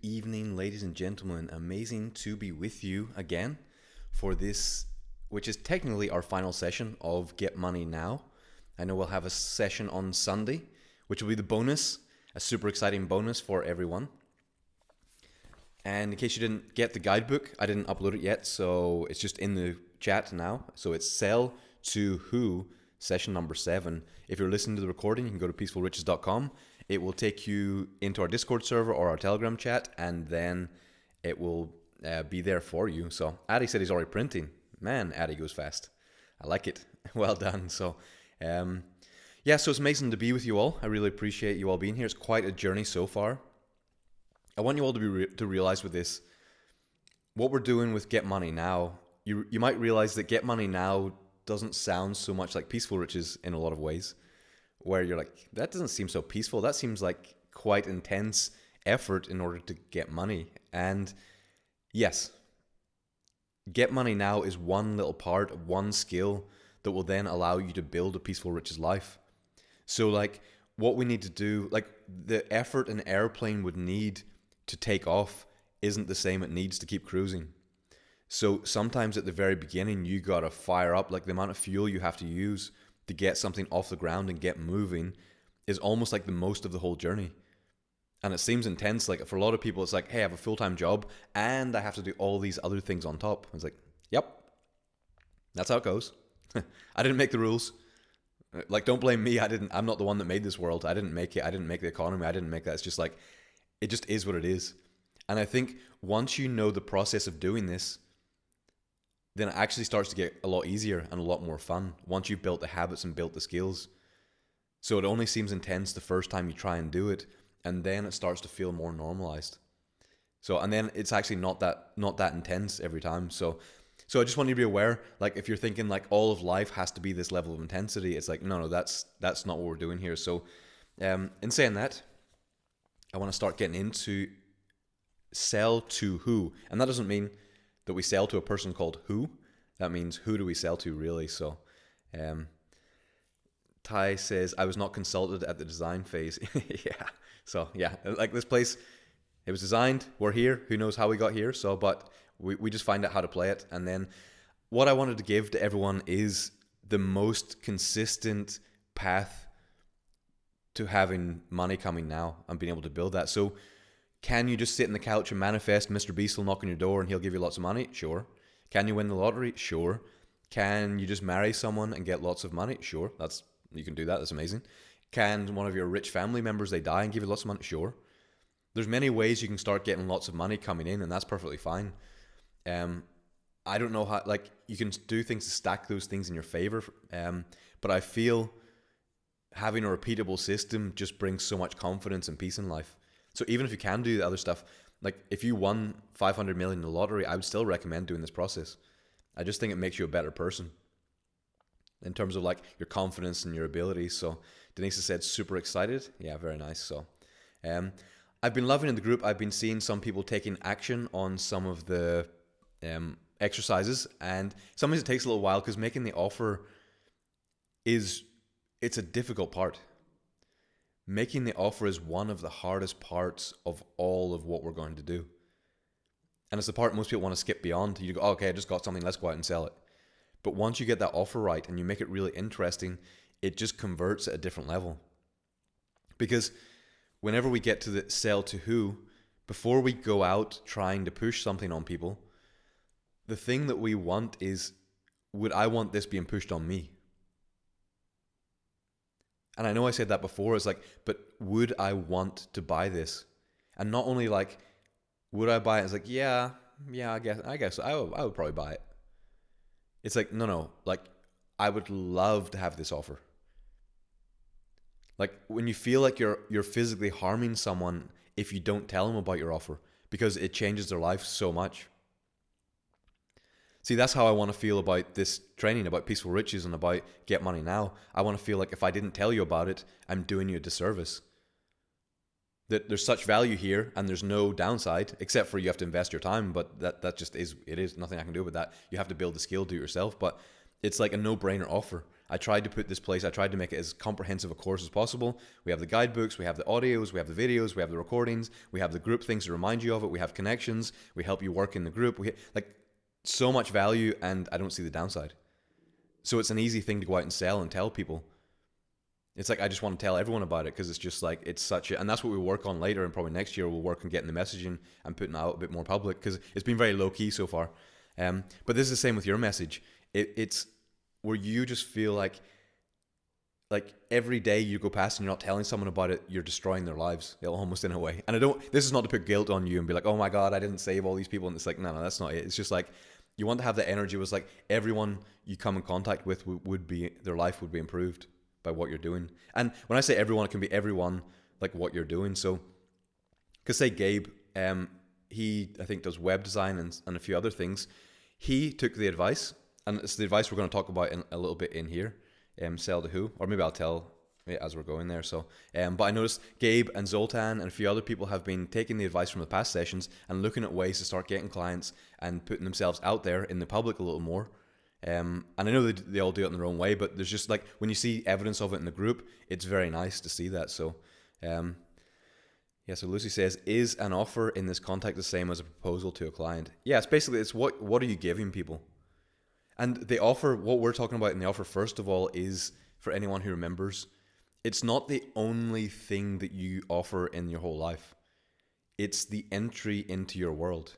evening, ladies and gentlemen. Amazing to be with you again for this, which is technically our final session of Get Money Now. I know we'll have a session on Sunday, which will be the bonus, a super exciting bonus for everyone. And in case you didn't get the guidebook, I didn't upload it yet, so it's just in the chat now. So it's Sell to Who, session number 7. If you're listening to the recording, you can go to peacefulriches.com. It will take you into our Discord server or our Telegram chat, and then it will be there for you. So Addy said he's already printing. Man, Addy goes fast. I like it. Well done. So, so it's amazing to be with you all. I really appreciate you all being here. It's quite a journey so far. I want you all to realize with this, what we're doing with Get Money Now. You might realize that Get Money Now doesn't sound so much like Peaceful Riches in a lot of ways, where you're like, that doesn't seem so peaceful. That seems like quite intense effort in order to get money. And yes, Get Money Now is one little part of one skill that will then allow you to build a Peaceful Riches life. So like what we need to do, like the effort an airplane would need to take off isn't the same it needs to keep cruising. So sometimes at the very beginning, you got to fire up, like the amount of fuel you have to use to get something off the ground and get moving is almost like the most of the whole journey. And it seems intense. Like for a lot of people, it's like, hey, I have a full-time job and I have to do all these other things on top. It's like, yep, that's how it goes. I didn't make the rules. Like, don't blame me. I'm not the one that made this world. I didn't make it. I didn't make the economy. I didn't make that. It's just like, it just is what it is. And I think once you know the process of doing this, then it actually starts to get a lot easier and a lot more fun once you've built the habits and built the skills. So it only seems intense the first time you try and do it, and then it starts to feel more normalized. So, and then it's actually not that intense every time. So I just want you to be aware, like if you're thinking like all of life has to be this level of intensity, it's like, no, that's not what we're doing here. So in saying that, I want to start getting into sell to who. And that doesn't mean that we sell to a person called who. That means who do we sell to really. So Ty says, I was not consulted at the design phase. Yeah. So yeah, like this place, it was designed, we're here, who knows how we got here. So, but we just find out how to play it. And then what I wanted to give to everyone is the most consistent path to having money coming now and being able to build that. So can you just sit on the couch and manifest Mr. Beast will knock on your door and he'll give you lots of money? Sure. Can you win the lottery? Sure. Can you just marry someone and get lots of money? Sure. You can do that. That's amazing. Can one of your rich family members, they die and give you lots of money? Sure. There's many ways you can start getting lots of money coming in, and that's perfectly fine. I don't know how, like, you can do things to stack those things in your favor, but I feel having a repeatable system just brings so much confidence and peace in life. So even if you can do the other stuff, like if you won 500 million in the lottery, I would still recommend doing this process. I just think it makes you a better person in terms of like your confidence and your abilities. So Denise has said super excited. Yeah, very nice. So I've been loving in the group. I've been seeing some people taking action on some of the exercises, and sometimes it takes a little while because making the offer it's a difficult part. Making the offer is one of the hardest parts of all of what we're going to do. And it's the part most people want to skip beyond. You go, oh, okay, I just got something, let's go out and sell it. But once you get that offer right and you make it really interesting, it just converts at a different level. Because whenever we get to the sell to who, before we go out trying to push something on people, the thing that we want is, would I want this being pushed on me? And I know I said that before, it's like, but would I want to buy this? And not only like, would I buy it? It's like, yeah, I guess I would probably buy it. It's like, no, like, I would love to have this offer. Like when you feel like you're physically harming someone if you don't tell them about your offer, because it changes their life so much. See, that's how I want to feel about this training, about Peaceful Riches and about Get Money Now. I want to feel like if I didn't tell you about it, I'm doing you a disservice. That there's such value here and there's no downside, except for you have to invest your time, but that just is, it is nothing I can do with that. You have to build the skill, do it yourself, but it's like a no-brainer offer. I tried to put this place, I tried to make it as comprehensive a course as possible. We have the guidebooks, we have the audios, we have the videos, we have the recordings, we have the group things to remind you of it, we have connections, we help you work in the group. Like so much value, and I don't see the downside. So it's an easy thing to go out and sell and tell people. It's like I just want to tell everyone about it because it's just like it's such a, and that's what we work on later, and probably next year we'll work on getting the messaging and putting it out a bit more public because it's been very low key so far. But this is the same with your message. It's where you just feel like every day you go past and you're not telling someone about it, you're destroying their lives, almost in a way. And this is not to put guilt on you and be like, oh my God, I didn't save all these people. And it's like, no, that's not it. It's just like, you want to have the energy. It was like everyone you come in contact with their life would be improved by what you're doing. And when I say everyone, it can be everyone, like what you're doing. So, because say Gabe, he, I think, does web design and a few other things. He took the advice, and it's the advice we're going to talk about in a little bit in here, sell to who, or maybe I'll tell it as we're going there. So, but I noticed Gabe and Zoltan and a few other people have been taking the advice from the past sessions and looking at ways to start getting clients and putting themselves out there in the public a little more. And I know they all do it in their own way, but there's just like, when you see evidence of it in the group, it's very nice to see that. So, yeah, so Lucy says, is an offer in this context the same as a proposal to a client? Yeah, it's what are you giving people? And the offer, what we're talking about in the offer, first of all, is, for anyone who remembers, it's not the only thing that you offer in your whole life. It's the entry into your world.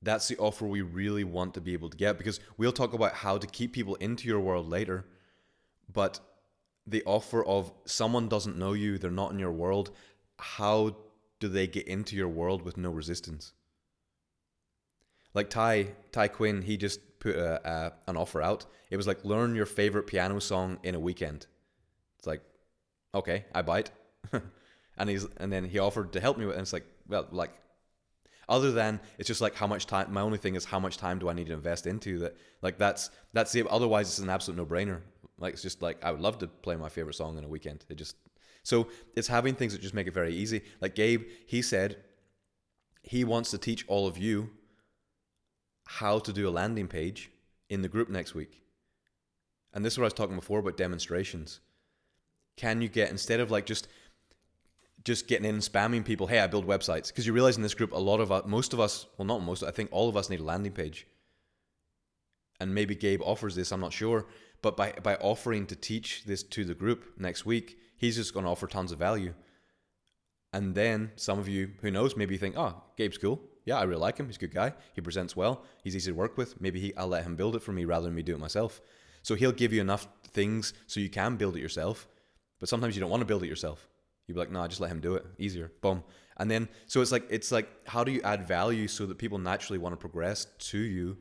That's the offer we really want to be able to get, because we'll talk about how to keep people into your world later. But the offer of someone doesn't know you, they're not in your world, how do they get into your world with no resistance? Like Ty Quinn, he just put an offer out. It was like, learn your favorite piano song in a weekend. It's like, okay, I bite. and then he offered to help me with it, and it's like, well, like, other than, it's just like, how much time, my only thing is, how much time do I need to invest into that? Like, that's the, otherwise it's an absolute no-brainer. Like, it's just like, I would love to play my favorite song in a weekend. So it's having things that just make it very easy. Like Gabe, he said he wants to teach all of you how to do a landing page in the group next week. And this is what I was talking before about demonstrations. Can you get, instead of like just getting in and spamming people, hey, I build websites, because you realize in this group, most of us, I think all of us need a landing page. And maybe Gabe offers this, I'm not sure, but by offering to teach this to the group next week, he's just going to offer tons of value. And then some of you, who knows, maybe you think, oh, Gabe's cool. Yeah, I really like him. He's a good guy. He presents well. He's easy to work with. Maybe I'll let him build it for me rather than me do it myself. So he'll give you enough things so you can build it yourself. But sometimes you don't want to build it yourself. You'd be like, no, just let him do it. Easier. Boom. And then, so it's like, how do you add value so that people naturally want to progress to you,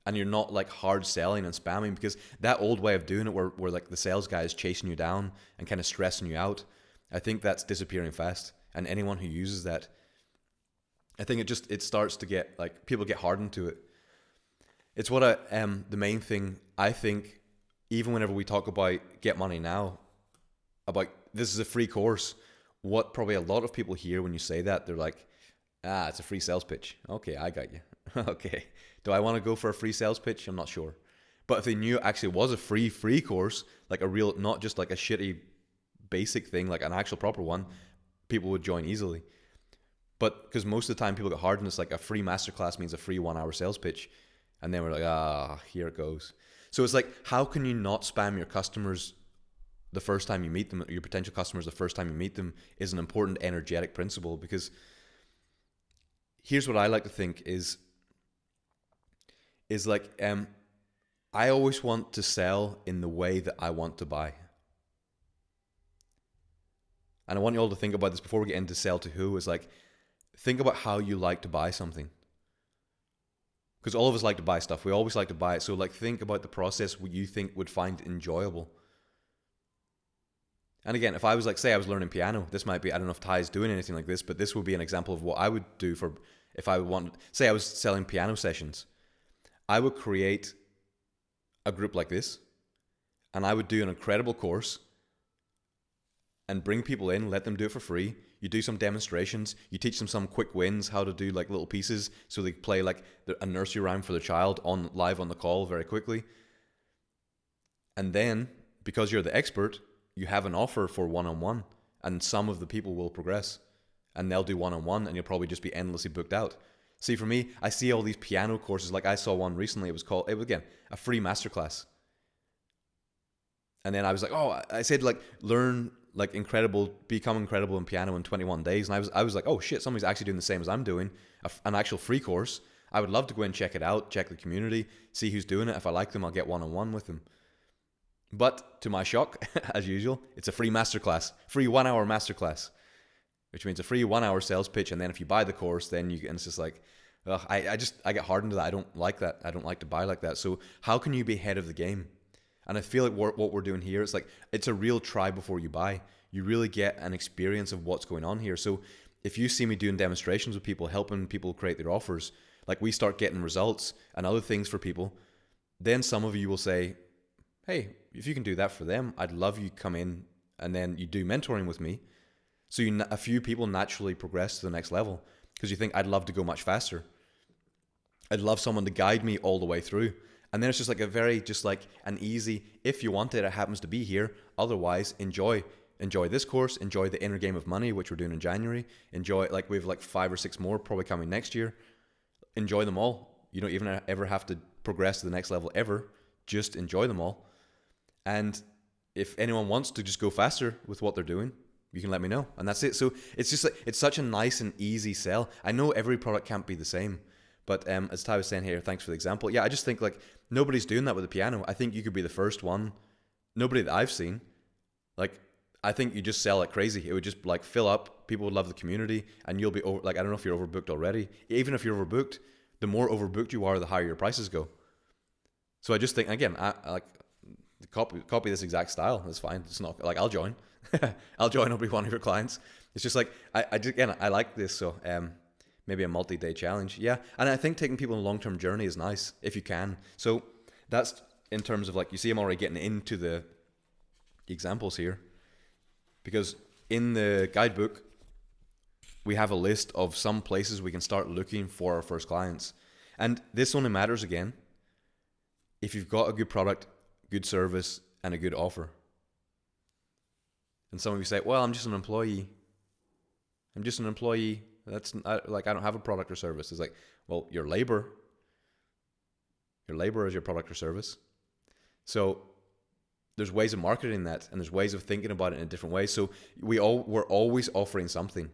and you're not like hard selling and spamming? Because that old way of doing it, where like the sales guy is chasing you down and kind of stressing you out, I think that's disappearing fast. And anyone who uses that, I think it starts to get, like, people get hardened to it. It's what the main thing, I think, even whenever we talk about Get Money Now, about this is a free course, what probably a lot of people hear when you say that, they're like, it's a free sales pitch. Okay, I got you. Okay. Do I want to go for a free sales pitch? I'm not sure. But if they knew it actually was a free course, like a real, not just like a shitty basic thing, like an actual proper one, people would join easily. But because most of the time people get hardened, it's like a free masterclass means a free 1 hour sales pitch. And then we're like, here it goes. So it's like, how can you not spam your customers the first time you meet them? Your potential customers the first time you meet them is an important energetic principle, because here's what I like to think is like, I always want to sell in the way that I want to buy. And I want you all to think about this before we get into sell to who, is like, think about how you like to buy something. Because all of us like to buy stuff. We always like to buy it. So like, think about the process what you think would find enjoyable. And again, if I was like, say I was learning piano, this might be, I don't know if Ty's doing anything like this, but this would be an example of what I would do for, if I wanted, say I was selling piano sessions. I would create a group like this, and I would do an incredible course and bring people in, let them do it for free. You do some demonstrations, you teach them some quick wins, how to do like little pieces so they play like a nursery rhyme for their child live on the call very quickly. And then, because you're the expert, you have an offer for one-on-one, and some of the people will progress, and they'll do one-on-one, and you'll probably just be endlessly booked out. See, for me, I see all these piano courses. Like, I saw one recently. It was again, a free masterclass. And then I was like, oh, I said, like, learn, like, become incredible in piano in 21 days. And I was like, oh shit, somebody's actually doing the same as I'm doing, an actual free course. I would love to go and check it out, check the community, see who's doing it. If I like them, I'll get one-on-one with them. But to my shock, as usual, it's a free masterclass, free 1 hour masterclass, which means a free 1 hour sales pitch. And then if you buy the course, then and it's just like, I get hardened to that. I don't like that. I don't like to buy like that. So how can you be ahead of the game? And I feel like what we're doing here, it's a real try before you buy. You really get an experience of what's going on here. So if you see me doing demonstrations with people, helping people create their offers, like we start getting results and other things for people, then some of you will say, hey, if you can do that for them, I'd love you come in and then you do mentoring with me. So a few people naturally progress to the next level because you think, I'd love to go much faster. I'd love someone to guide me all the way through. And then it's just like an easy, if you want it, it happens to be here. Otherwise, enjoy this course, enjoy the inner game of money, which we're doing in January. Enjoy, like we have like 5 or 6 more probably coming next year. Enjoy them all. You don't even ever have to progress to the next level ever. Just enjoy them all. And if anyone wants to just go faster with what they're doing, you can let me know. And that's it. So it's just like, it's such a nice and easy sell. I know every product can't be the same. But as Ty was saying here, thanks for the example. Yeah, I just think like nobody's doing that with the piano. I think you could be the first one. Nobody that I've seen. Like, I think you just sell like crazy. It would just like fill up. People would love the community, and you'll be over. Like, I don't know if you're overbooked already. Even if you're overbooked, the more overbooked you are, the higher your prices go. So I just think, again, I like copy this exact style. That's fine. It's not like I'll join. I'll join. I'll be one of your clients. It's just like I like this. So maybe a multi-day challenge. Yeah. And I think taking people on a long-term journey is nice if you can. So that's in terms of like, you see I'm already getting into the examples here, because in the guidebook, we have a list of some places we can start looking for our first clients. And this only matters again if you've got a good product, good service, and a good offer. And some of you say, well, I'm just an employee. That's like, I don't have a product or service. It's like, well, your labor is your product or service. So there's ways of marketing that, and there's ways of thinking about it in a different way. So we're always offering something.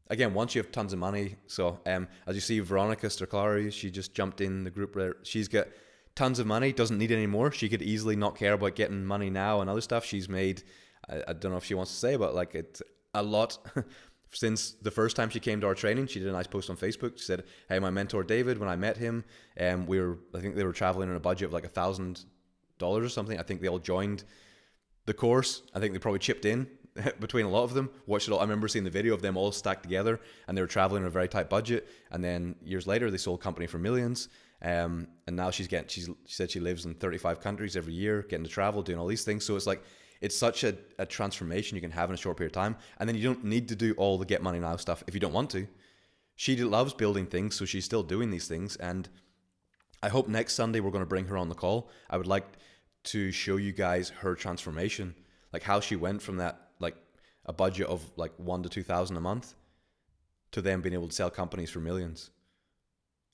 Again, once you have tons of money. So as you see, Veronica Sterclari, she just jumped in the group there. She's got tons of money, doesn't need any more. She could easily not care about getting money now and other stuff. She's made, I don't know if she wants to say, but like it's a lot. Since the first time she came to our training, she did a nice post on Facebook. She said, hey, my mentor David, when I met him, I think they were traveling on a budget of like $1,000 or something. I think they all joined the course. I think they probably chipped in between a lot of them. Watched it all. I remember seeing the video of them all stacked together, and they were traveling on a very tight budget. And then years later, they sold company for millions. And now she said she lives in 35 countries every year, getting to travel, doing all these things. So it's like, it's such a transformation you can have in a short period of time. And then you don't need to do all the get money now stuff if you don't want to. She loves building things, so she's still doing these things. And I hope next Sunday we're going to bring her on the call. I would like to show you guys her transformation, like how she went from that, like a budget of like 1,000 to 2,000 a month, to then being able to sell companies for millions.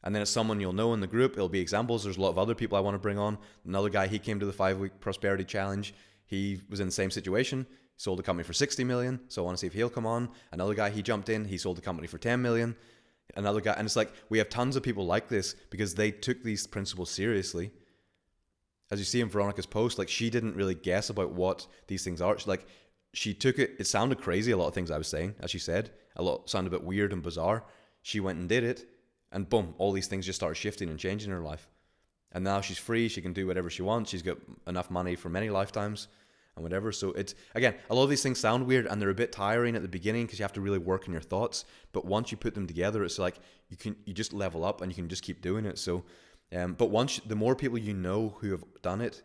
And then it's someone you'll know in the group. It'll be examples. There's a lot of other people I want to bring on. Another guy, he came to the 5-week prosperity challenge. He was in the same situation, sold a company for 60 million. So I want to see if he'll come on. Another guy, he jumped in, he sold a company for 10 million. Another guy, and it's like, we have tons of people like this because they took these principles seriously. As you see in Veronica's post, like, she didn't really guess about what these things are. She took it. It sounded crazy, a lot of things I was saying, as she said. A lot sounded a bit weird and bizarre. She went and did it, and boom, all these things just started shifting and changing in her life. And now she's free. She can do whatever she wants. She's got enough money for many lifetimes and whatever. So it's, again, a lot of these things sound weird and they're a bit tiring at the beginning because you have to really work on your thoughts. But once you put them together, it's like you just level up and you can just keep doing it. So, but the more people you know who have done it,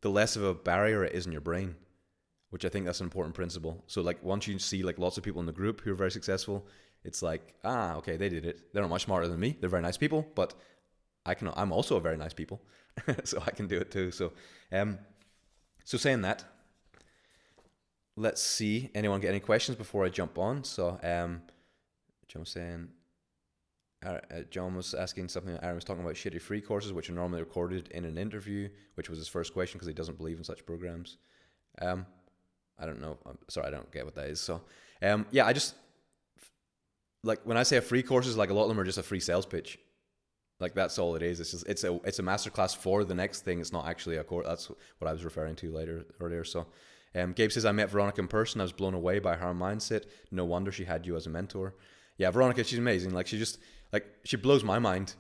the less of a barrier it is in your brain, which I think that's an important principle. So like, once you see like lots of people in the group who are very successful, it's like, okay, they did it. They're not much smarter than me. They're very nice people, but I'm also a very nice people. so I can do it too. Um, so saying that, let's see. Anyone get any questions before I jump on? John was saying, John was asking something. Aaron was talking about shitty free courses, which are normally recorded in an interview, which was his first question because he doesn't believe in such programs. I don't know. I'm sorry, I don't get what that is. I just like when I say a free courses, like a lot of them are just a free sales pitch. Like that's all it is. It's a masterclass for the next thing. It's not actually a course. That's what I was referring to earlier. Gabe says, I met Veronica in person. I was blown away by her mindset. No wonder she had you as a mentor. Yeah, Veronica, she's amazing. Like she blows my mind.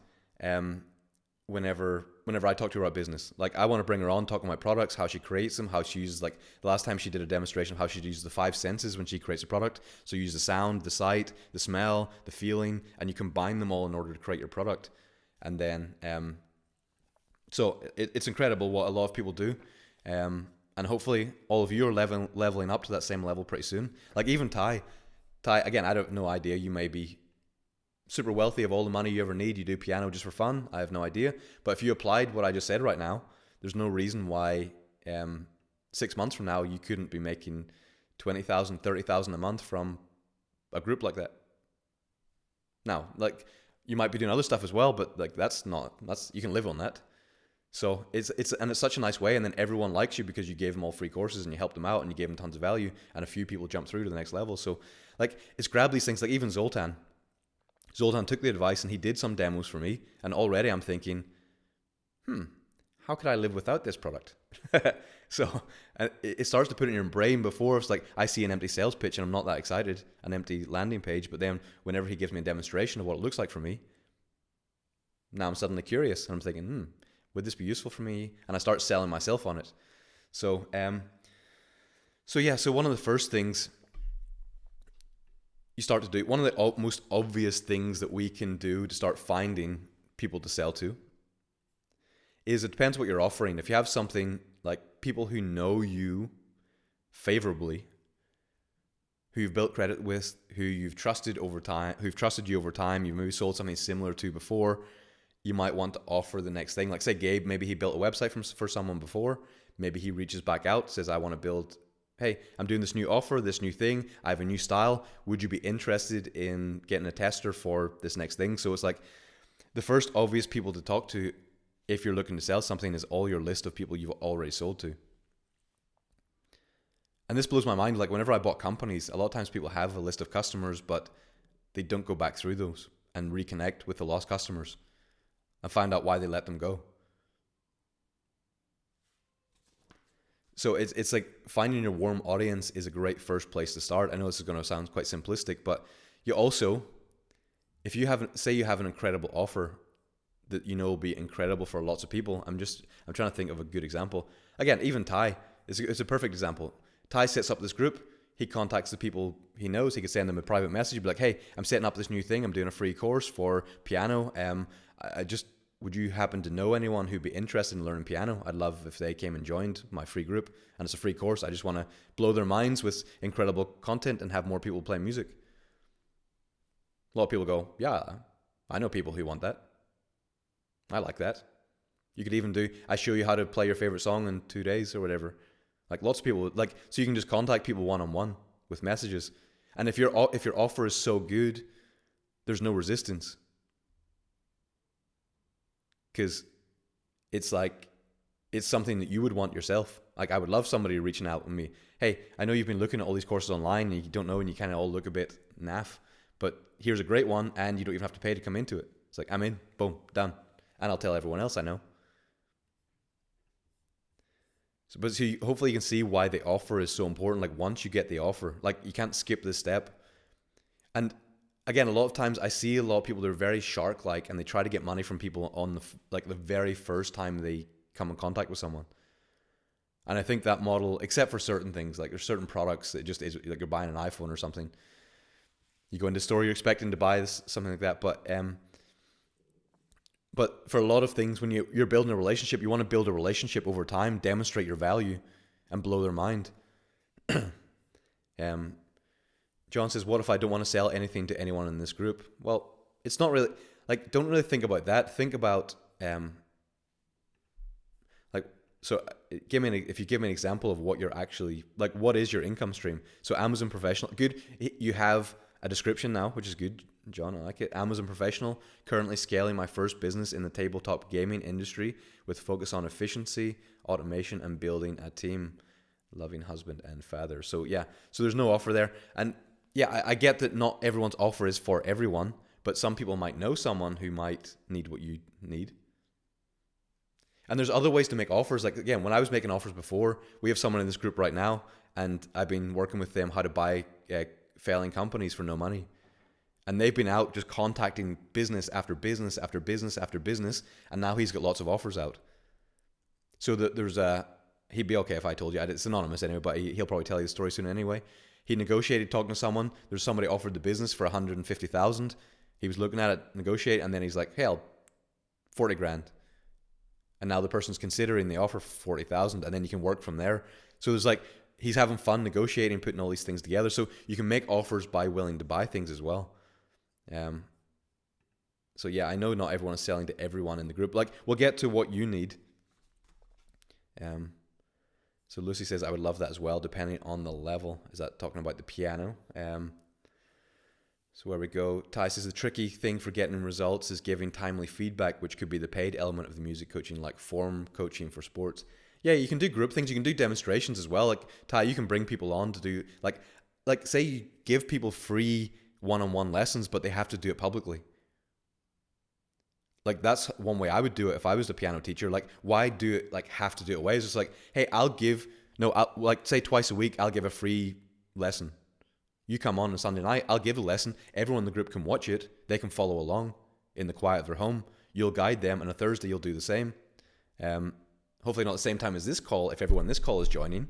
Whenever I talk to her about business, like I want to bring her on, talking about products, how she creates them, how she uses, like the last time she did a demonstration of how she uses the 5 senses when she creates a product. So you use the sound, the sight, the smell, the feeling, and you combine them all in order to create your product. And then, so it's incredible what a lot of people do. And hopefully all of you are leveling up to that same level pretty soon. Like even Ty, again, I have no idea. You may be super wealthy, have all the money you ever need. You do piano just for fun. I have no idea. But if you applied what I just said right now, there's no reason why 6 months from now you couldn't be making 20,000, 30,000 a month from a group like that. Now, like you might be doing other stuff as well, but like that's you can live on that. So it's such a nice way, and then everyone likes you because you gave them all free courses and you helped them out and you gave them tons of value, and a few people jump through to the next level. So like it's grab these things, like even Zoltan took the advice and he did some demos for me, and already I'm thinking, how could I live without this product? So it starts to put it in your brain before it's like I see an empty sales pitch and I'm not that excited, an empty landing page, but then whenever he gives me a demonstration of what it looks like for me, now I'm suddenly curious and I'm thinking, would this be useful for me? And I start selling myself on it. So one of the first things you start to do, one of the most obvious things that we can do to start finding people to sell to is it depends what you're offering. If you have something like people who know you favorably, who you've built credit with, who you've trusted over time, who've trusted you over time, you've maybe sold something similar to before, you might want to offer the next thing. Like say Gabe, maybe he built a website for someone before. Maybe he reaches back out, says, I want to build, hey, I'm doing this new offer, this new thing. I have a new style. Would you be interested in getting a tester for this next thing? So it's like the first obvious people to talk to if you're looking to sell something is all your list of people you've already sold to. And this blows my mind. Like whenever I bought companies, a lot of times people have a list of customers, but they don't go back through those and reconnect with the lost customers and find out why they let them go. So it's like finding your warm audience is a great first place to start. I know this is going to sound quite simplistic, but you also, if you have, say you have an incredible offer that you know will be incredible for lots of people. I'm trying to think of a good example. Again, even Ty is a perfect example. Ty sets up this group. He contacts the people he knows. He could send them a private message, be like, hey, I'm setting up this new thing. I'm doing a free course for piano. Would you happen to know anyone who'd be interested in learning piano? I'd love if they came and joined my free group, and it's a free course. I just want to blow their minds with incredible content and have more people play music. A lot of people go, yeah, I know people who want that. I like that. You could even I show you how to play your favorite song in 2 days or whatever. Like lots of people, so you can just contact people one-on-one with messages. And if your offer is so good, there's no resistance. Because it's something that you would want yourself. Like I would love somebody reaching out with me. Hey, I know you've been looking at all these courses online and you don't know and you kind of all look a bit naff, but here's a great one and you don't even have to pay to come into it. It's like, I'm in, boom, done. And I'll tell everyone else I know. So hopefully you can see why the offer is so important. Like once you get the offer, like you can't skip this step. And again, a lot of times I see a lot of people that are very shark-like and they try to get money from people on the very first time they come in contact with someone. And I think that model, except for certain things, like there's certain products that just is like you're buying an iPhone or something. You go into a store, you're expecting to buy something like that, but for a lot of things, when you're building a relationship, you want to build a relationship over time, demonstrate your value, and blow their mind. John says, what if I don't want to sell anything to anyone in this group? Well, it's not really, don't really think about that. Think about, So if you give me an example of what you're actually, like, what is your income stream? So Amazon Professional, good. You have a description now, which is good, John. I like it. Amazon Professional, currently scaling my first business in the tabletop gaming industry with focus on efficiency, automation, and building a team. Loving husband and father. So yeah, so there's no offer there. And yeah, I get that not everyone's offer is for everyone, but some people might know someone who might need what you need. And there's other ways to make offers. Like, again, when I was making offers before, we have someone in this group right now, and I've been working with them how to buy failing companies for no money. And they've been out just contacting business after business after business after business, and now he's got lots of offers out. So he'd be okay if I told you. It's anonymous anyway, but he'll probably tell you the story soon anyway. He negotiated talking to someone. There's somebody offered the business for 150,000. He was looking at it, negotiate, and then he's like, "Hey, 40 grand." And now the person's considering the offer for 40,000, and then you can work from there. So there's like, he's having fun negotiating, putting all these things together. So you can make offers by willing to buy things as well. So yeah, I know not everyone is selling to everyone in the group. Like, we'll get to what you need. So Lucy says, I would love that as well, depending on the level. Is that talking about the piano? So where we go, Ty says the tricky thing for getting results is giving timely feedback, which could be the paid element of the music coaching, like form coaching for sports. Yeah, you can do group things. You can do demonstrations as well. Like, Ty, you can bring people on to do, like say you give people free one-on-one lessons, but they have to do it publicly. Like, that's one way I would do it if I was the piano teacher. Like, why do it, like, have to do it away? It's just like, hey, like, say twice a week, I'll give a free lesson. You come on Sunday night, I'll give a lesson. Everyone in the group can watch it. They can follow along in the quiet of their home. You'll guide them, and on a Thursday, you'll do the same. Hopefully not at the same time as this call, if everyone in this call is joining.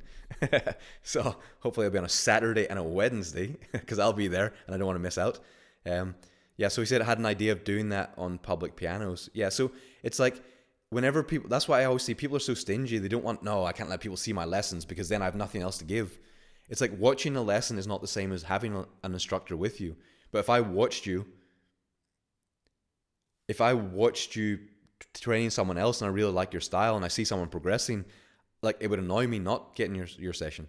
So hopefully I'll be on a Saturday and a Wednesday, because I'll be there, and I don't want to miss out. Yeah, so he said I had an idea of doing that on public pianos. Yeah, so it's like, whenever people, that's why I always see people are so stingy. They don't want, no, I can't let people see my lessons because then I have nothing else to give. It's like, watching a lesson is not the same as having an instructor with you. But if I watched you training someone else and I really like your style and I see someone progressing, like, it would annoy me not getting your session.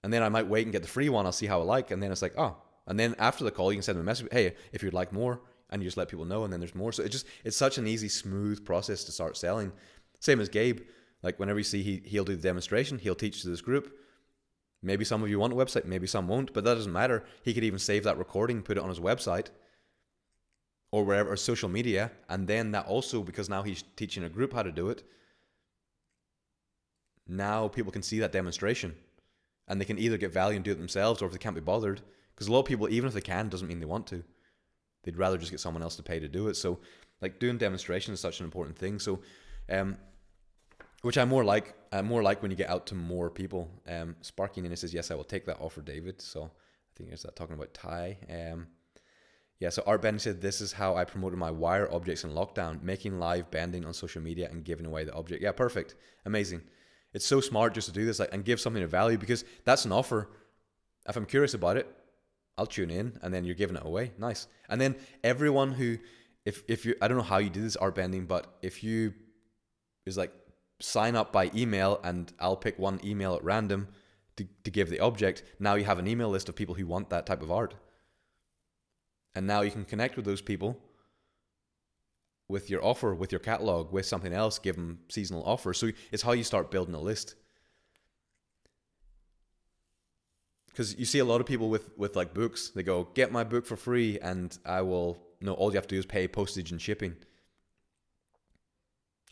And then I might wait and get the free one. I'll see how I like. And then it's like, oh. And then after the call, you can send them a message, hey, if you'd like more, and you just let people know, and then there's more. So it's such an easy, smooth process to start selling. Same as Gabe. Like, whenever you see he'll do the demonstration, he'll teach to this group. Maybe some of you want a website, maybe some won't, but that doesn't matter. He could even save that recording, put it on his website or wherever, or social media. And then that also, because now he's teaching a group how to do it, now people can see that demonstration and they can either get value and do it themselves, or if they can't be bothered, because a lot of people, even if they can, doesn't mean they want to. They'd rather just get someone else to pay to do it. So, like, doing demonstrations is such an important thing. So, which I more like when you get out to more people. Sparky Nina says, yes, I will take that offer, David. So I think is that talking about Ty. Yeah, so Art Bending said, this is how I promoted my wire objects in lockdown, making live bending on social media and giving away the object. Yeah, perfect. Amazing. It's so smart just to do this, like, and give something of value, because that's an offer. If I'm curious about it, I'll tune in, and then you're giving it away. Nice. And then everyone who, if you, I don't know how you do this, Art Bending, but if you is like, sign up by email and I'll pick one email at random to give the object. Now you have an email list of people who want that type of art. And now you can connect with those people with your offer, with your catalog, with something else, give them seasonal offers. So it's how you start building a list. Because you see a lot of people with like books, they go, get my book for free and I will, no, all you have to do is pay postage and shipping.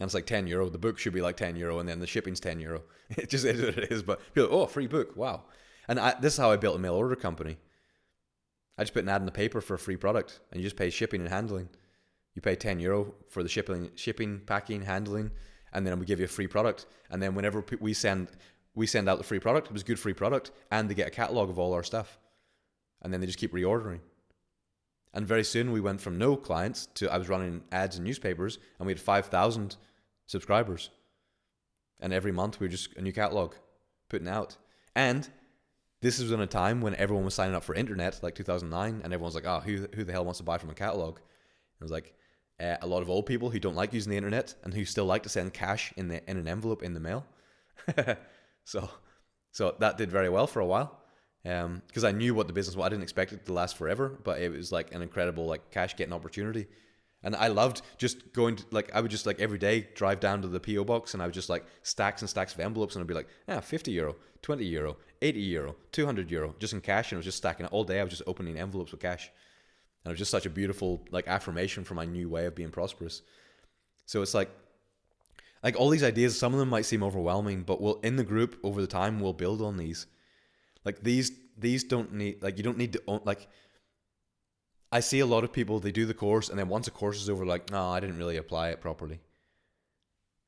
And it's like €10. The book should be like €10, and then the shipping's €10. It just is what it is. But people are like, oh, free book, wow. And this is how I built a mail order company. I just put an ad in the paper for a free product, and you just pay shipping and handling. You pay €10 for the shipping, packing, handling, and then we give you a free product. And then whenever we send out the free product, it was a good free product, and they get a catalog of all our stuff. And then they just keep reordering. And very soon we went from no clients to, I was running ads in newspapers, and we had 5,000 subscribers. And every month we were just a new catalog putting out. And this was in a time when everyone was signing up for internet, like 2009, and everyone's like, oh, who the hell wants to buy from a catalog? And I was like, A lot of old people who don't like using the internet and who still like to send cash in an envelope in the mail. so so that did very well for a while, because I knew what the business was. I didn't expect it to last forever, but it was like an incredible like cash getting opportunity. And I loved just going to, like, I would just like every day drive down to the PO box, and I would just like stacks and stacks of envelopes, and I'd be like, 50 euro, 20 euro, 80 euro, 200 euro, just in cash. And I was just stacking it all day. I was just opening envelopes with cash. And it was just such a beautiful like affirmation for my new way of being prosperous. So it's like all these ideas, some of them might seem overwhelming, but we'll, in the group over the time, we'll build on these. Like these don't need, like, you don't need to own, like, I see a lot of people, they do the course, and then once the course is over, like, no, I didn't really apply it properly.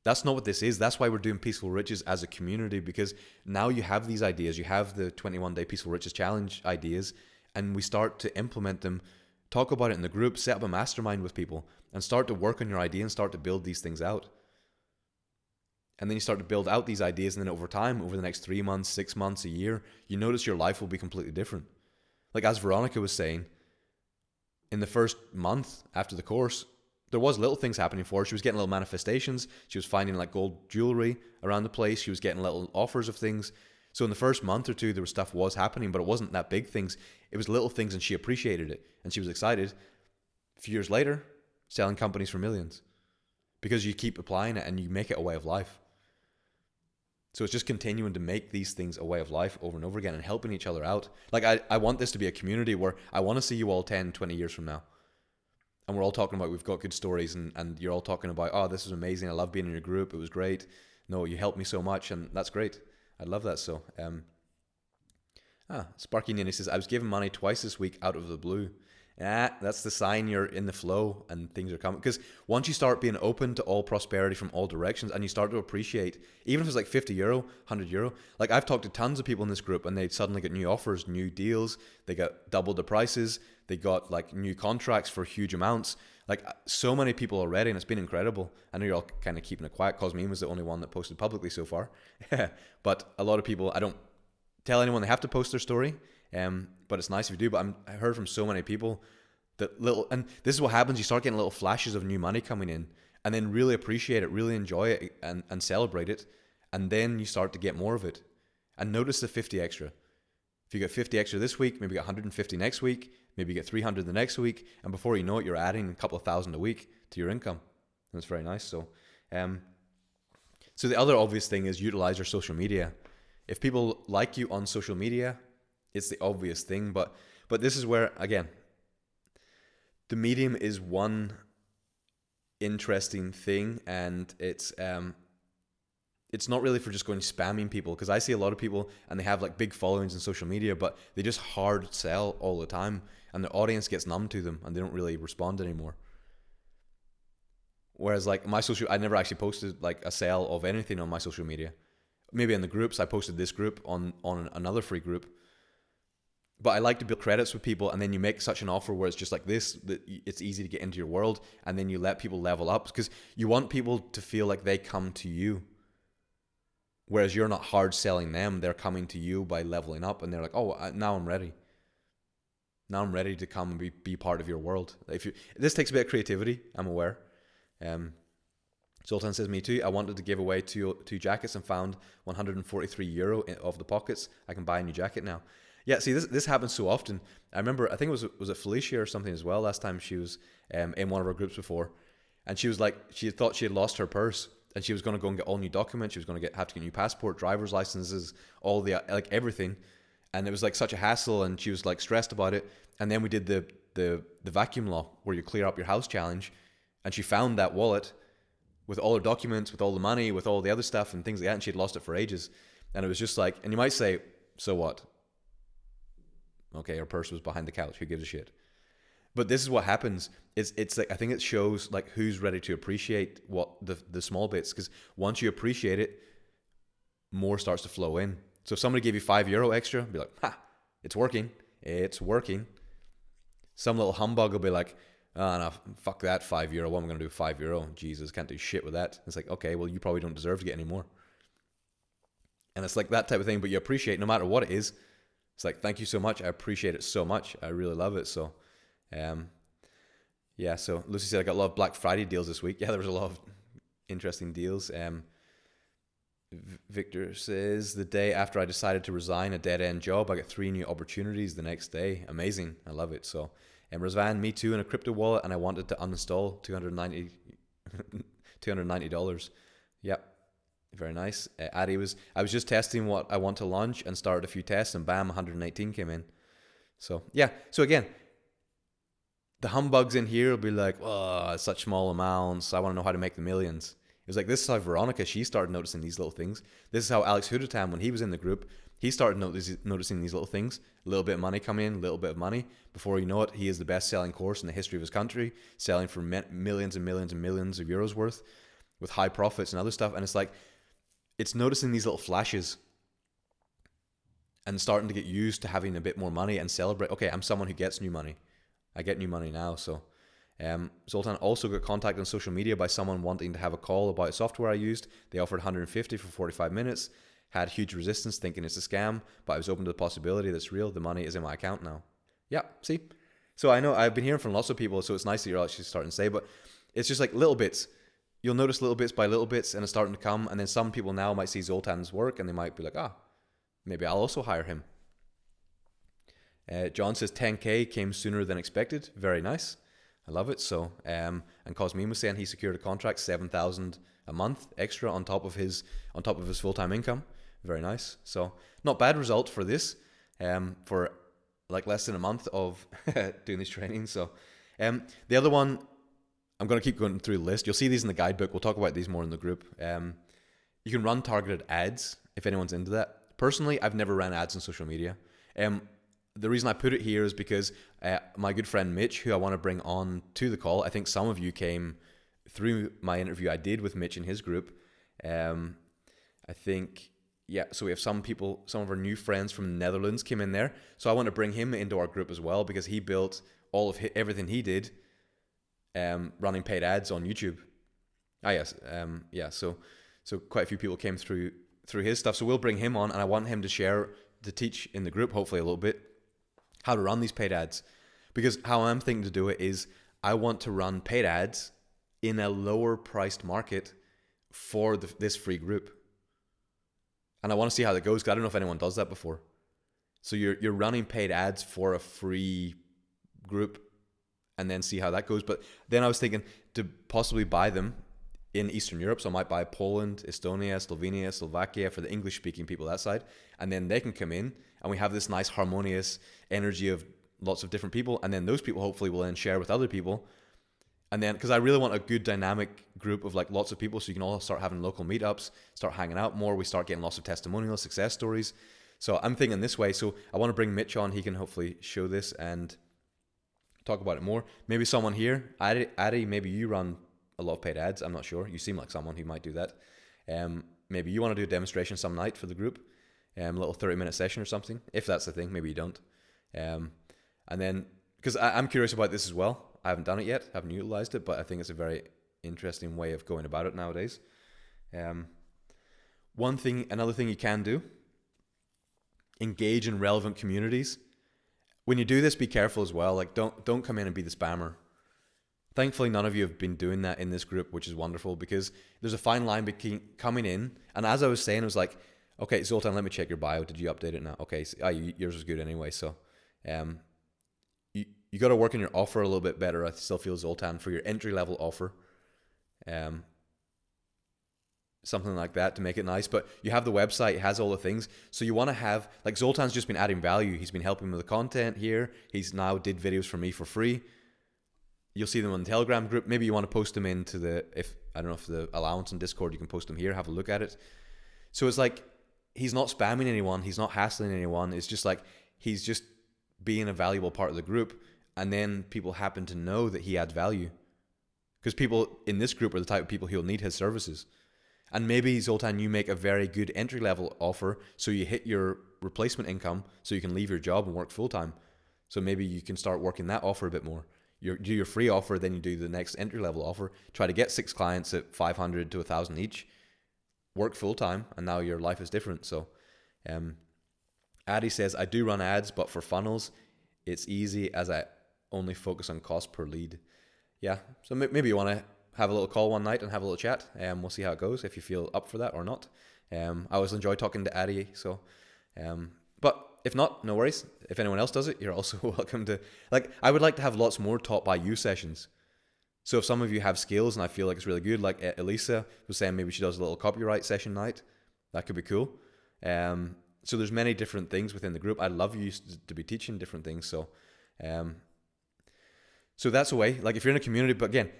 That's not what this is. That's why we're doing Peaceful Riches as a community, because now you have these ideas. You have the 21-day Peaceful Riches Challenge ideas, and we start to implement them, talk about it in the group, set up a mastermind with people, and start to work on your idea and start to build these things out. And then you start to build out these ideas, and then over time, over the next 3 months, 6 months, a year, you notice your life will be completely different. Like as Veronica was saying, in the first month after the course, there was little things happening for her. She was getting little manifestations. She was finding like gold jewelry around the place. She was getting little offers of things. So in the first month or two, there was stuff was happening, but it wasn't that big things. It was little things, and she appreciated it, and she was excited. A few years later, selling companies for millions, because you keep applying it and you make it a way of life. So it's just continuing to make these things a way of life over and over again and helping each other out. Like I want this to be a community where I want to see you all 10, 20 years from now. And we're all talking about, we've got good stories, and you're all talking about, oh, this was amazing. I love being in your group. It was great. No, you helped me so much, and that's great. I love that. So, Sparky Nini says, I was given money twice this week out of the blue. That's the sign you're in the flow and things are coming. Because once you start being open to all prosperity from all directions, and you start to appreciate, even if it's like 50 euro, 100 euro, like I've talked to tons of people in this group, and they suddenly get new offers, new deals. They got double the prices. They got like new contracts for huge amounts. Like so many people already, and it's been incredible. I know you're all kind of keeping it quiet. Cosmine was the only one that posted publicly so far. But a lot of people, I don't tell anyone they have to post their story. But it's nice if you do. But I heard from so many people that and this is what happens. You start getting little flashes of new money coming in, and then really appreciate it, really enjoy it, and celebrate it. And then you start to get more of it. And notice the 50 extra. If you get 50 extra this week, maybe you get 150 next week, maybe you get 300 the next week, and before you know it, you're adding a couple of thousand a week to your income. And it's very nice. So, so the other obvious thing is utilize your social media. If people like you on social media, it's the obvious thing, but this is where, again, the medium is one interesting thing, and it's not really for just going spamming people, because I see a lot of people and they have like big followings on social media, but they just hard sell all the time, and their audience gets numb to them and they don't really respond anymore. Whereas like I never actually posted like a sale of anything on my social media. Maybe in the groups, I posted this group on another free group. But I like to build credits with people, and then you make such an offer where it's just like this, that it's easy to get into your world, and then you let people level up, because you want people to feel like they come to you. Whereas you're not hard selling them, they're coming to you by leveling up, and they're like, oh, now I'm ready. Now I'm ready to come and be part of your world. This takes a bit of creativity, I'm aware. Sultan says, me too. I wanted to give away two jackets and found 143 euro of the pockets. I can buy a new jacket now. Yeah, see, this happens so often. I remember, I think it was it Felicia or something as well, last time she was in one of our groups before. And she was like, she thought she had lost her purse, and she was going to go and get all new documents. She was going to have to get new passport, driver's licenses, all the, like everything. And it was like such a hassle, and she was like stressed about it. And then we did the vacuum law, where you clear up your house challenge. And she found that wallet with all her documents, with all the money, with all the other stuff and things like that. And she had lost it for ages. And it was just like, and you might say, so what? Okay, her purse was behind the couch. Who gives a shit? But this is what happens. It's like, I think it shows like who's ready to appreciate what the small bits, because once you appreciate it, more starts to flow in. So if somebody gave you €5 extra, be like, ha, it's working. It's working. Some little humbug will be like, oh, no, fuck that €5. What am I going to do with €5? Jesus, can't do shit with that. It's like, okay, well, you probably don't deserve to get any more. And it's like that type of thing, but you appreciate no matter what it is. It's like, thank you so much. I appreciate it so much. I really love it. So, Yeah, so Lucy said I got a lot of Black Friday deals this week. Yeah, there was a lot of interesting deals. Victor says the day after I decided to resign a dead end job, I got 3 new opportunities the next day. Amazing. I love it. So, Razvan, me too, in a crypto wallet, and I wanted to uninstall $290. Yep. Very nice. Addy I was just testing what I want to launch and started a few tests, and bam, 118 came in. So, yeah. So, again, the humbugs in here will be like, oh, it's such small amounts. I want to know how to make the millions. It was like, this is how Veronica, she started noticing these little things. This is how Alex Hudatam, when he was in the group, he started noticing these little things. A little bit of money come in, a little bit of money. Before you know it, he is the best-selling course in the history of his country, selling for millions and millions and millions of euros worth with high profits and other stuff. And it's like, it's noticing these little flashes and starting to get used to having a bit more money and celebrate. Okay, I'm someone who gets new money. I get new money now. So Zoltan also got contacted on social media by someone wanting to have a call about software I used. They offered 150 for 45 minutes. Had huge resistance, thinking it's a scam, but I was open to the possibility that it's real. The money is in my account now. Yeah, see? So I know I've been hearing from lots of people, so it's nice that you're actually starting to say, but it's just like little bits. You'll notice little bits by little bits, and it's starting to come, and then some people now might see Zoltan's work, and they might be like, maybe I'll also hire him. John says 10K came sooner than expected. Very nice. I love it. So, and Cosmin was saying he secured a contract, 7,000 a month extra on top of his full-time income. Very nice. So, not bad result for this, for like less than a month of doing these trainings. So, the other one, I'm going to keep going through the list. You'll see these in the guidebook. We'll talk about these more in the group. You can run targeted ads if anyone's into that. Personally, I've never ran ads on social media. The reason I put it here is because my good friend Mitch, who I want to bring on to the call, I think some of you came through my interview I did with Mitch in his group. I think, yeah, so we have some of our new friends from the Netherlands came in there. So I want to bring him into our group as well because he built everything he did running paid ads on YouTube. Yes. Yeah, so quite a few people came through his stuff. So we'll bring him on, and I want him to teach in the group, hopefully a little bit, how to run these paid ads. Because how I'm thinking to do it is I want to run paid ads in a lower priced market for this free group. And I want to see how that goes because I don't know if anyone does that before. So you're running paid ads for a free group and then see how that goes. But then I was thinking to possibly buy them in Eastern Europe. So I might buy Poland, Estonia, Slovenia, Slovakia for the English speaking people that side. And then they can come in and we have this nice harmonious energy of lots of different people. And then those people hopefully will then share with other people. And then, because I really want a good dynamic group of like lots of people so you can all start having local meetups, start hanging out more. We start getting lots of testimonials, success stories. So I'm thinking this way. So I want to bring Mitch on. He can hopefully show this and talk about it more. Maybe someone here, Addy, maybe you run a lot of paid ads. I'm not sure. You seem like someone who might do that. Maybe you want to do a demonstration some night for the group, a little 30-minute session or something. If that's the thing, maybe you don't. And then, because I'm curious about this as well. I haven't done it yet, haven't utilized it, but I think it's a very interesting way of going about it nowadays. Another thing you can do, engage in relevant communities. When you do this, be careful as well. Like don't come in and be the spammer. Thankfully, none of you have been doing that in this group, which is wonderful because there's a fine line between coming in. And as I was saying, it was like, okay, Zoltan, let me check your bio. Did you update it now? Okay, so, yours was good anyway. So you got to work on your offer a little bit better. I still feel, Zoltan, for your entry-level offer. Something like that to make it nice. But you have the website, it has all the things. So you want to have, like Zoltan's just been adding value. He's been helping me with the content here. He's now did videos for me for free. You'll see them on the Telegram group. Maybe you want to post them into I don't know if the allowance on Discord, you can post them here, have a look at it. So it's like, he's not spamming anyone. He's not hassling anyone. It's just like, he's just being a valuable part of the group. And then people happen to know that he adds value. Because people in this group are the type of people who'll need his services. And maybe, Zoltan, you make a very good entry-level offer so you hit your replacement income so you can leave your job and work full-time. So maybe you can start working that offer a bit more. You do your free offer, then you do the next entry-level offer. Try to get 6 clients at 500 to 1,000 each. Work full-time, and now your life is different. So Addy says, I do run ads, but for funnels, it's easy as I only focus on cost per lead. yeah, so maybe you want to have a little call one night and have a little chat. We'll see how it goes, if you feel up for that or not. I always enjoy talking to Addy, so but if not, no worries. If anyone else does it, you're also welcome to. Like, I would like to have lots more taught by you sessions. So if some of you have skills and I feel like it's really good, like Elisa was saying, maybe she does a little copyright session night. That could be cool. So there's many different things within the group. I'd love you to be teaching different things. So, so that's a way. Like, if you're in a community, but again,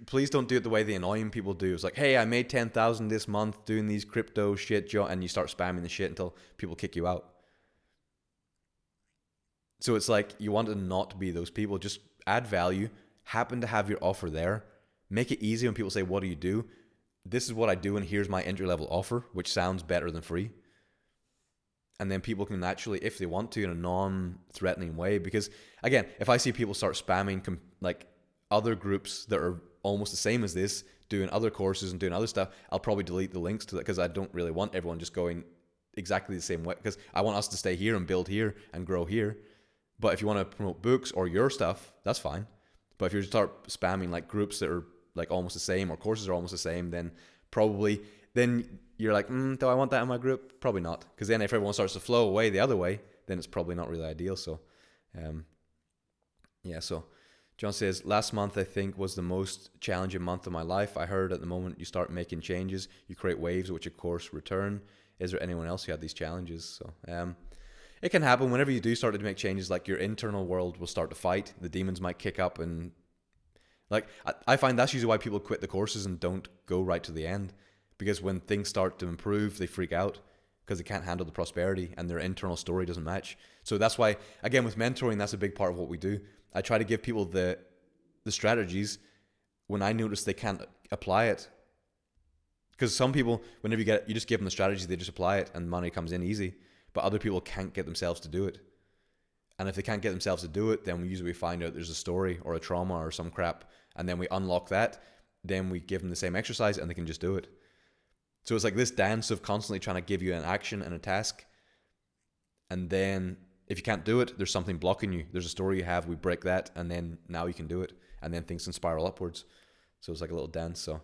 please don't do it the way the annoying people do. It's like, hey, I made 10,000 this month doing these crypto shit, and you start spamming the shit until people kick you out. So it's like, you want to not be those people. Just add value, happen to have your offer there, make it easy when people say, what do you do? This is what I do, and here's my entry level offer, which sounds better than free. And then people can actually, if they want to, in a non-threatening way, because again, if I see people start spamming like other groups that are almost the same as this, doing other courses and doing other stuff, I'll probably delete the links to that, because I don't really want everyone just going exactly the same way, because I want us to stay here and build here and grow here. But if you want to promote books or your stuff, that's fine. But if you start spamming like groups that are like almost the same, or courses are almost the same, then you're like, do I want that in my group? Probably not. Because then if everyone starts to flow away the other way, then it's probably not really ideal. So, so John says, last month I think was the most challenging month of my life. I heard at the moment you start making changes, you create waves, which of course return. Is there anyone else who had these challenges? So, it can happen whenever you do start to make changes. Like, your internal world will start to fight. The demons might kick up, and like, I find that's usually why people quit the courses and don't go right to the end, because when things start to improve, they freak out because they can't handle the prosperity and their internal story doesn't match. So that's why, again, with mentoring, that's a big part of what we do. I try to give people the strategies when I notice they can't apply it. Because some people, whenever you just give them the strategy, they just apply it and money comes in easy. But other people can't get themselves to do it. And if they can't get themselves to do it, then we usually find out there's a story or a trauma or some crap. And then we unlock that. Then we give them the same exercise and they can just do it. So it's like this dance of constantly trying to give you an action and a task. And then if you can't do it, there's something blocking you. There's a story you have, we break that, and then now you can do it. And then things can spiral upwards. So it's like a little dance. So,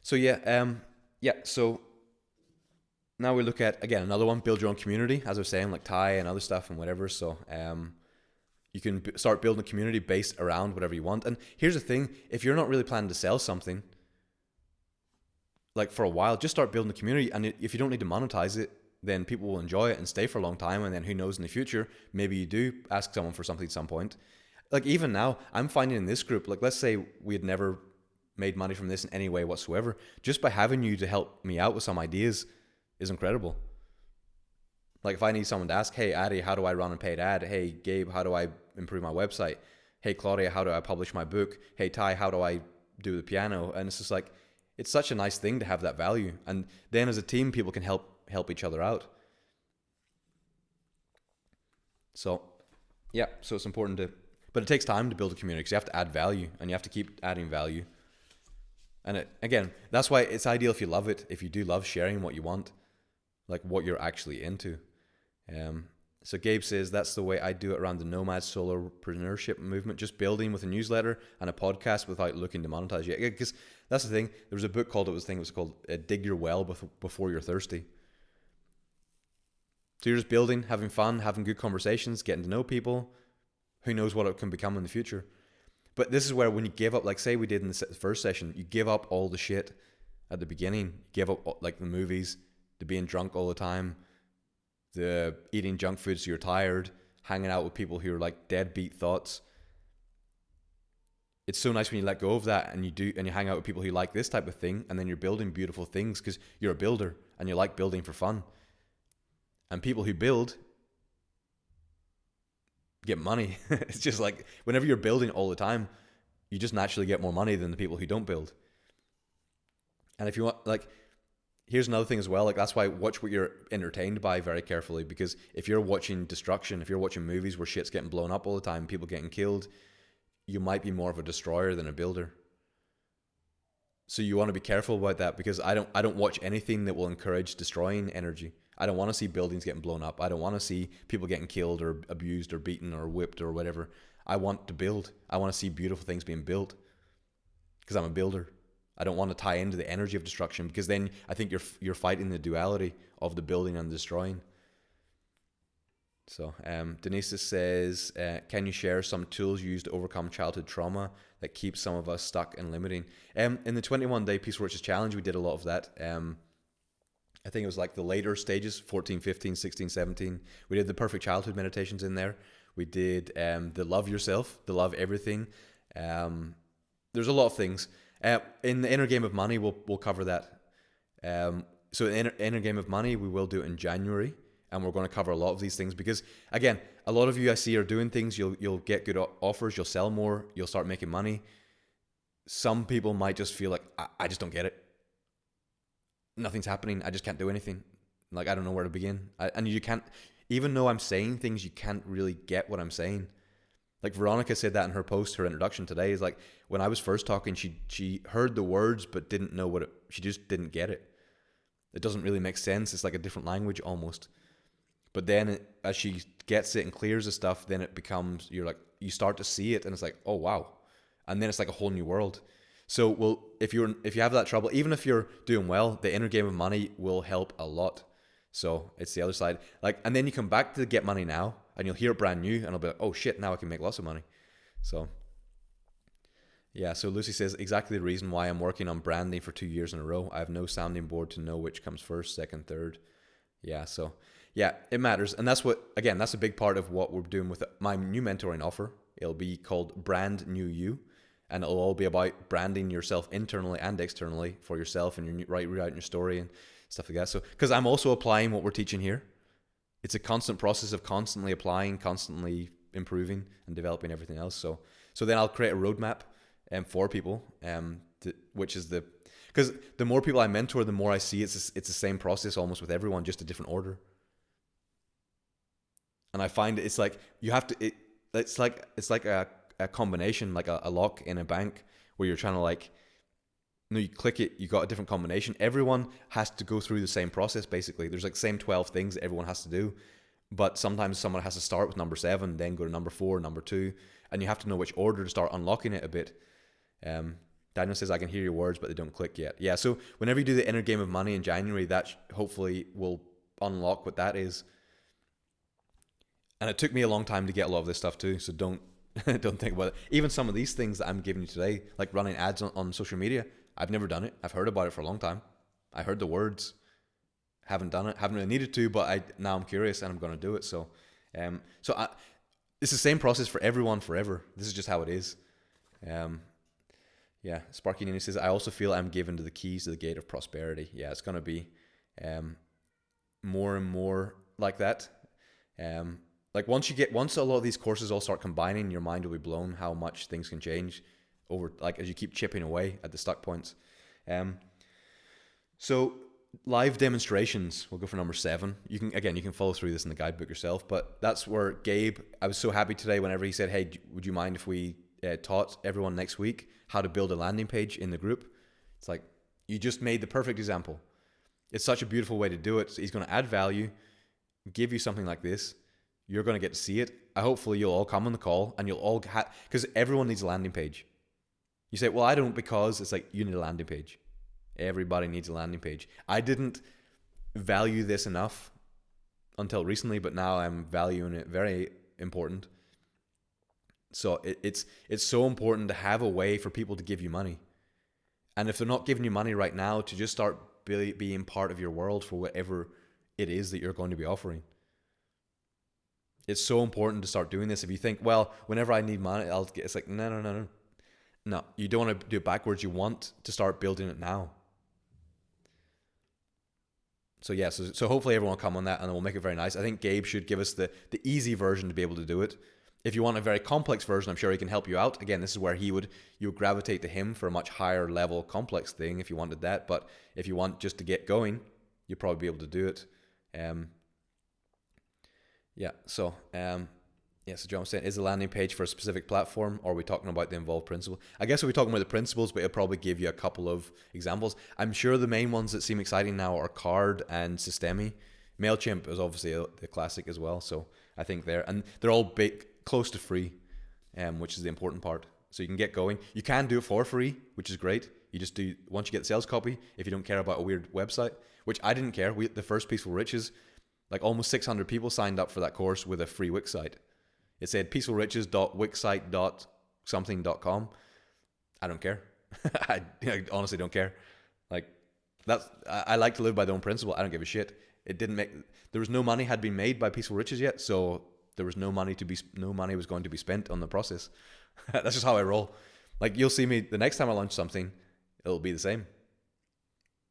so now we look at, again, another one, build your own community, as I was saying, like Ty and other stuff and whatever. So you can start building a community based around whatever you want. And here's the thing, if you're not really planning to sell something, like for a while, just start building a community. And if you don't need to monetize it, then people will enjoy it and stay for a long time. And then who knows, in the future, maybe you do ask someone for something at some point. Like, even now, I'm finding in this group, like, let's say we had never made money from this in any way whatsoever, just by having you to help me out with some ideas is incredible. Like, if I need someone to ask, hey, Addy, how do I run a paid ad? Hey, Gabe, how do I improve my website? Hey, Claudia, how do I publish my book? Hey, Ty, how do I do the piano? And it's just like, it's such a nice thing to have that value. And then as a team, people can help each other out. So, yeah, so it's important but it takes time to build a community, because you have to add value and you have to keep adding value. And again, that's why it's ideal if you love it, if you do love sharing what you want, like what you're actually into. So Gabe says, that's the way I do it around the nomad solopreneurship movement, just building with a newsletter and a podcast without looking to monetize. Yeah, because that's the thing. There was a book called, it was called Dig Your Well Before You're Thirsty. So you're just building, having fun, having good conversations, getting to know people. Who knows what it can become in the future. But this is where, when you give up, like say we did in the first session, you give up all the shit at the beginning. Give up like the movies, the being drunk all the time, the eating junk food so you're tired, hanging out with people who are like deadbeat thoughts. It's so nice when you let go of that and you hang out with people who like this type of thing, and then you're building beautiful things because you're a builder and you like building for fun. And people who build get money. It's just like, whenever you're building all the time, you just naturally get more money than the people who don't build. And if you want, like, here's another thing as well, like that's why watch what you're entertained by very carefully, because if you're watching destruction, if you're watching movies where shit's getting blown up all the time, people getting killed, you might be more of a destroyer than a builder. So you want to be careful about that, because I don't watch anything that will encourage destroying energy. I don't want to see buildings getting blown up. I don't want to see people getting killed or abused or beaten or whipped or whatever. I want to build. I want to see beautiful things being built because I'm a builder. I don't want to tie into the energy of destruction, because then I think you're fighting the duality of the building and destroying. So Denise says, can you share some tools you use to overcome childhood trauma that keeps some of us stuck and limiting? In the 21-day Peaceful Riches Challenge, we did a lot of that. I think it was like the later stages, 14, 15, 16, 17. We did the Perfect Childhood meditations in there. We did the Love Yourself, the Love Everything. There's a lot of things. In the Inner Game of Money, we'll cover that. So the inner Game of Money, we will do it in January. And we're going to cover a lot of these things because, again, a lot of you I see are doing things. You'll get good offers. You'll sell more. You'll start making money. Some people might just feel like, I just don't get it. Nothing's happening. I just can't do anything. Like, I don't know where to begin. And you can't, even though I'm saying things, you can't really get what I'm saying. Like Veronica said that in her post, her introduction today, is like, when I was first talking, she heard the words but didn't know she just didn't get it. It doesn't really make sense. It's like a different language almost. But then as she gets it and clears the stuff, then it becomes, you start to see it and it's like, oh, wow. And then it's like a whole new world. So if you have that trouble, even if you're doing well, the Inner Game of Money will help a lot. So it's the other side. And then you come back to Get Money Now and you'll hear it brand new and it'll be like, oh shit, now I can make lots of money. So yeah, so Lucy says, exactly the reason why I'm working on branding for 2 years in a row. I have no sounding board to know which comes first, second, third. Yeah, so yeah, it matters. And that's a big part of what we're doing with my new mentoring offer. It'll be called Brand New You. And it'll all be about branding yourself internally and externally for yourself and rewriting your story and stuff like that. So, because I'm also applying what we're teaching here. It's a constant process of constantly applying, constantly improving and developing everything else. So then I'll create a roadmap for people, because the more people I mentor, the more I see it's the same process almost with everyone, just a different order. And I find it's like you have to. It's like a combination, like a lock in a bank where you're trying to you click it, you got a different combination. Everyone has to go through the same process basically. There's like same 12 things that everyone has to do, but sometimes someone has to start with number 7, then go to number 4, number 2, and you have to know which order to start unlocking it a bit. Daniel says, I can hear your words, but they don't click yet. Yeah, so whenever you do the Inner Game of Money in January, that hopefully will unlock what that is. And it took me a long time to get a lot of this stuff too, so don't think about it. Even some of these things that I'm giving you today, like running ads on social media, I've never done it. I've heard about it for a long time. I heard the words, haven't done it, haven't really needed to, but now I'm curious and I'm going to do it. So it's the same process for everyone forever. This is just how it is. Yeah, Sparky Nini says, I also feel I'm given to the keys to the gate of prosperity. Yeah, it's going to be more and more like that. Like once a lot of these courses all start combining, your mind will be blown how much things can change over, like as you keep chipping away at the stuck points. So live demonstrations, we'll go for number 7. You can follow through this in the guidebook yourself, but that's where Gabe, I was so happy today whenever he said, hey, would you mind if we taught everyone next week how to build a landing page in the group? It's like, you just made the perfect example. It's such a beautiful way to do it. So he's going to add value, give you something like this. You're going to get to see it. Hopefully you'll all come on the call and you'll all because everyone needs a landing page. You say, well, I don't, because it's like, you need a landing page. Everybody needs a landing page. I didn't value this enough until recently, but now I'm valuing it very important. So it's so important to have a way for people to give you money. And if they're not giving you money right now, to just start being part of your world for whatever it is that you're going to be offering. It's so important to start doing this. If you think, well, whenever I need money, I'll get, it's like, no. No, you don't want to do it backwards. You want to start building it now. So yeah, so hopefully everyone will come on that and we'll make it very nice. I think Gabe should give us the easy version to be able to do it. If you want a very complex version, I'm sure he can help you out. Again, this is where you would gravitate to him for a much higher level complex thing if you wanted that. But if you want just to get going, you'll probably be able to do it. So John was saying, is the landing page for a specific platform, or are we talking about the involved principle? I guess we're talking about the principles, but it'll probably give you a couple of examples. I'm sure the main ones that seem exciting now are Card and Systemi. MailChimp is obviously the classic as well. So I think they're all close to free, which is the important part. So you can get going. You can do it for free, which is great. You just do, once you get the sales copy, if you don't care about a weird website, which I didn't care. The first Peaceful Riches, like almost 600 people signed up for that course with a free Wix site. It said peacefulriches.wixsite.something.com. I don't care. I honestly don't care. Like I like to live by the own principle. I don't give a shit. There was no money had been made by Peaceful Riches yet, so there was no money was going to be spent on the process. That's just how I roll. Like, you'll see me the next time I launch something, it'll be the same.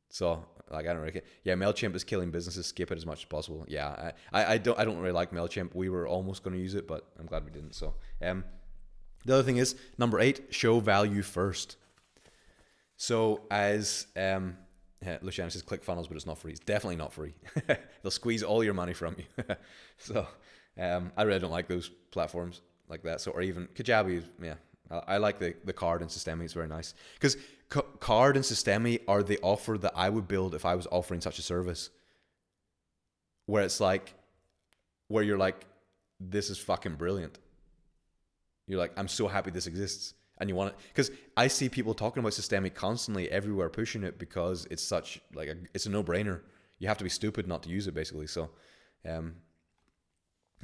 So like, I don't really care. Yeah, MailChimp is killing businesses. Skip it as much as possible. Yeah, I don't really like MailChimp. We were almost going to use it, but I'm glad we didn't. So the other thing is, number 8, show value first. So as Luciano says, ClickFunnels, but it's not free. It's definitely not free. They'll squeeze all your money from you. So I really don't like those platforms like that. So, or even Kajabi. Yeah, I like the Card and Systemi. It's very nice because Card and Systemi are the offer that I would build if I was offering such a service. Where it's like, where you're like, this is fucking brilliant. You're like, I'm so happy this exists. And you want it, because I see people talking about Systemi constantly everywhere, pushing it because it's such like it's a no-brainer. You have to be stupid not to use it, basically. So, yeah.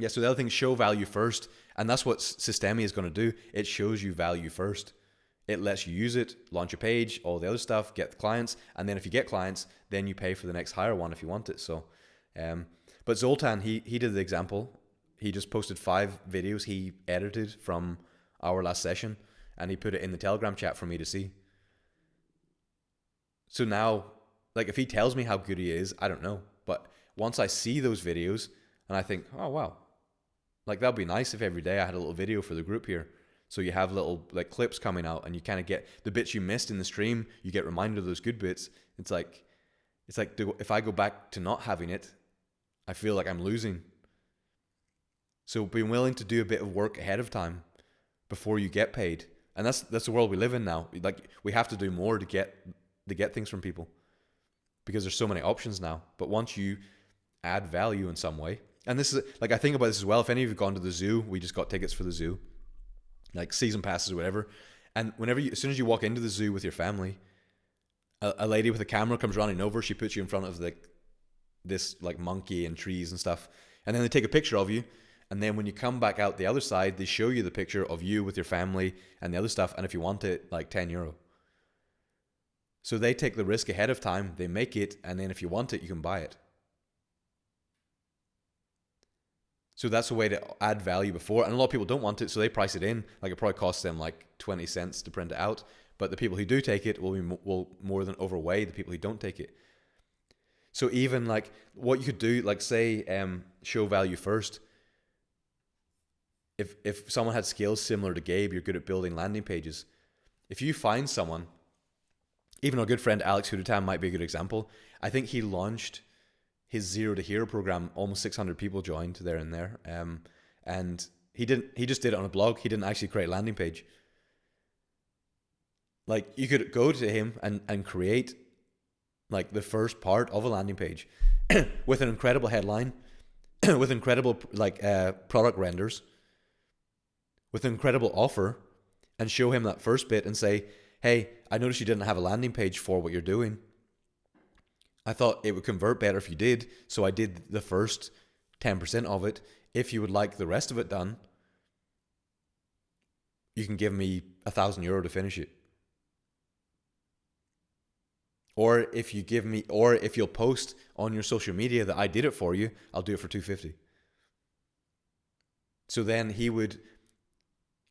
So the other thing is show value first, and that's what Systemi is going to do. It shows you value first. It lets you use it, launch a page, all the other stuff, get clients, and then if you get clients, then you pay for the next higher one if you want it. So, but Zoltan, he did the example. He just posted 5 videos he edited from our last session. And he put it in the Telegram chat for me to see. So now, like, if he tells me how good he is, I don't know. But once I see those videos and I think, oh, wow, like, that'd be nice if every day I had a little video for the group here. So you have little, like, clips coming out and you kind of get the bits you missed in the stream. You get reminded of those good bits. It's like if I go back to not having it, I feel like I'm losing. So being willing to do a bit of work ahead of time before you get paid. And that's the world we live in now. Like, we have to do more to get things from people because there's so many options now. But once you add value in some way, and this is like, I think about this as well. If any of you have gone to the zoo, we just got tickets for the zoo, like season passes or whatever. And as soon as you walk into the zoo with your family, a lady with a camera comes running over. She puts you in front of this like monkey and trees and stuff, and then they take a picture of you. And then when you come back out the other side, they show you the picture of you with your family and the other stuff. And if you want it, like €10. So they take the risk ahead of time. They make it. And then if you want it, you can buy it. So that's a way to add value before. And a lot of people don't want it, so they price it in. Like, it probably costs them like 20 cents to print it out. But the people who do take it will more than overweigh the people who don't take it. So even like what you could do, like say show value first. If someone had skills similar to Gabe, you're good at building landing pages. If you find someone, even our good friend Alex Huditam might be a good example. I think he launched his Zero to Hero program. Almost 600 people joined there and there. And he just did it on a blog. He didn't actually create a landing page. Like, you could go to him and create like the first part of a landing page with an incredible headline, with incredible like product renders, with an incredible offer, and show him that first bit and say, hey, I noticed you didn't have a landing page for what you're doing. I thought it would convert better if you did, so I did the first 10% of it. If you would like the rest of it done, you can give me €1,000 to finish it. Or if you'll post on your social media that I did it for you, I'll do it for $250. So then he would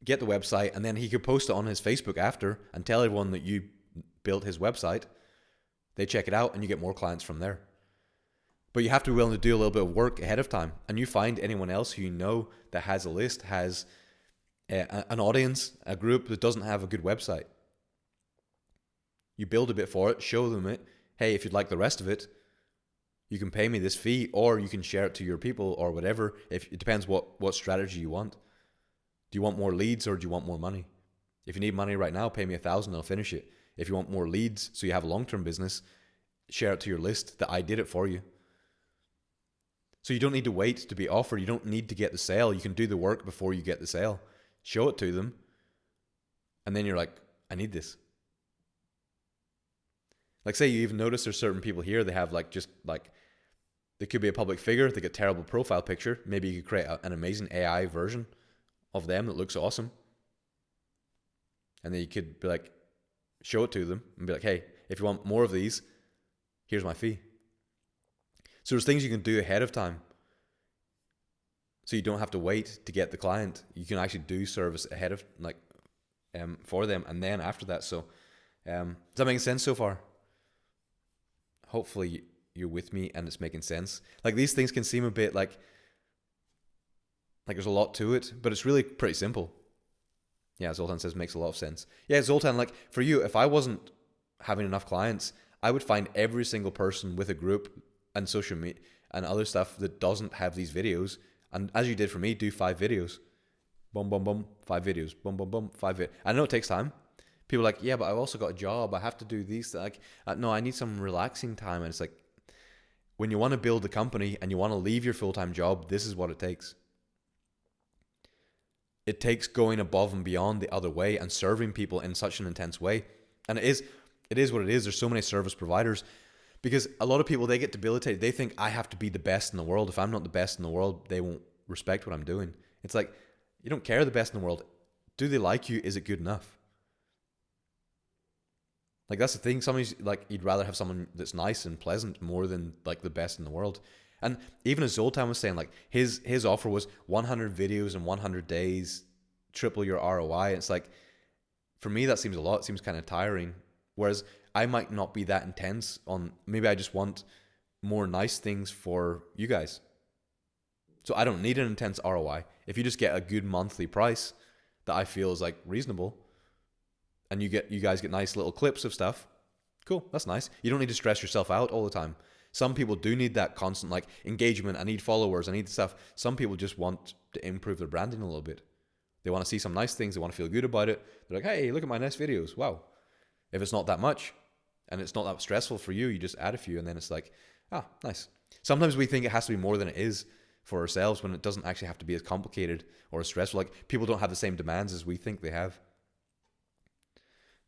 get the website, and then he could post it on his Facebook after and tell everyone that you built his website. They check it out and you get more clients from there. But you have to be willing to do a little bit of work ahead of time, and you find anyone else who you know that has a list, has an audience, a group that doesn't have a good website. You build a bit for it, show them it. Hey, if you'd like the rest of it, you can pay me this fee, or you can share it to your people or whatever. It depends what strategy you want. Do you want more leads or do you want more money? If you need money right now, pay me $1,000, I'll finish it. If you want more leads so you have a long-term business, share it to your list that I did it for you. So you don't need to wait to be offered. You don't need to get the sale. You can do the work before you get the sale. Show it to them. And then you're like, I need this. Like, say you even notice there's certain people here, they have like, just like, they could be a public figure, they get a terrible profile picture. Maybe you could create an amazing AI version of them that looks awesome. And then you could be like, show it to them and be like, hey, if you want more of these, here's my fee. So there's things you can do ahead of time. So you don't have to wait to get the client. You can actually do service ahead of, like, for them, and then after that. So does that make sense so far? Hopefully you're with me and it's making sense. Like, these things can seem a bit like there's a lot to it, but it's really pretty simple. Yeah, Zoltan says makes a lot of sense. Yeah, Zoltan, like, for you, if I wasn't having enough clients, I would find every single person with a group and social media and other stuff that doesn't have these videos, and as you did for me, do 5 videos. Boom, boom, boom, 5 videos. Boom, boom, boom, 5 videos. I know it takes time. People are like, yeah, but I've also got a job. I have to do these. Like, no, I need some relaxing time. And it's like, when you want to build a company and you want to leave your full-time job, this is what it takes. It takes going above and beyond the other way and serving people in such an intense way. And it is what it is. There's so many service providers, because a lot of people, they get debilitated. They think I have to be the best in the world. If I'm not the best in the world, they won't respect what I'm doing. It's like, you don't care the best in the world. Do they like you? Is it good enough? Like, that's the thing. Somebody's like, you'd rather have someone that's nice and pleasant more than like the best in the world. And even as Zoltan was saying, like, his offer was 100 videos in 100 days, triple your ROI. It's like, for me, that seems a lot. It seems kind of tiring. Whereas I might not be that intense on, maybe I just want more nice things for you guys. So I don't need an intense ROI. If you just get a good monthly price that I feel is like reasonable, and you guys get nice little clips of stuff, cool, that's nice. You don't need to stress yourself out all the time. Some people do need that constant, like, engagement. I need followers. I need stuff. Some people just want to improve their branding a little bit. They want to see some nice things. They want to feel good about it. They're like, hey, look at my nice videos. Wow. If it's not that much and it's not that stressful for you, you just add a few, and then it's like, nice. Sometimes we think it has to be more than it is for ourselves, when it doesn't actually have to be as complicated or as stressful. Like, people don't have the same demands as we think they have.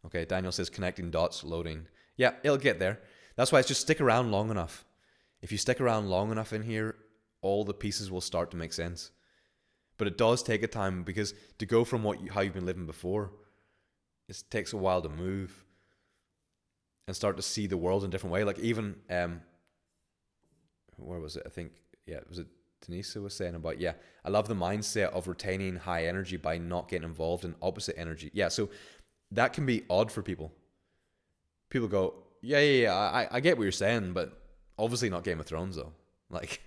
Okay, Daniel says connecting dots, loading. Yeah, it'll get there. That's why it's just stick around long enough. If you stick around long enough in here, all the pieces will start to make sense. But it does take a time, because to go from how you've been living before, it takes a while to move and start to see the world in a different way. Like, even where was it? I think, was it Denisa was saying about, I love the mindset of retaining high energy by not getting involved in opposite energy. Yeah, so that can be odd for people. People go, I get what you're saying, but obviously not Game of Thrones though. Like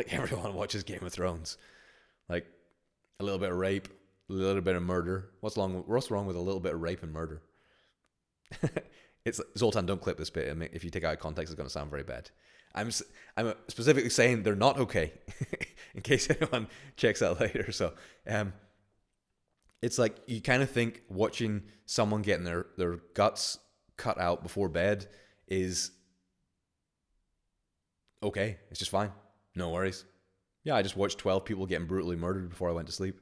everyone watches Game of Thrones. Like, a little bit of rape, a little bit of murder. What's wrong with a little bit of rape and murder? It's Zoltan, don't clip this bit. I mean, if you take it out of context, it's going to sound very bad. I'm specifically saying they're not okay, in case anyone checks out later. So, it's like, you kind of think watching someone getting their guts cut out before bed is okay. It's just fine. No worries. Yeah, I just watched 12 people getting brutally murdered before I went to sleep.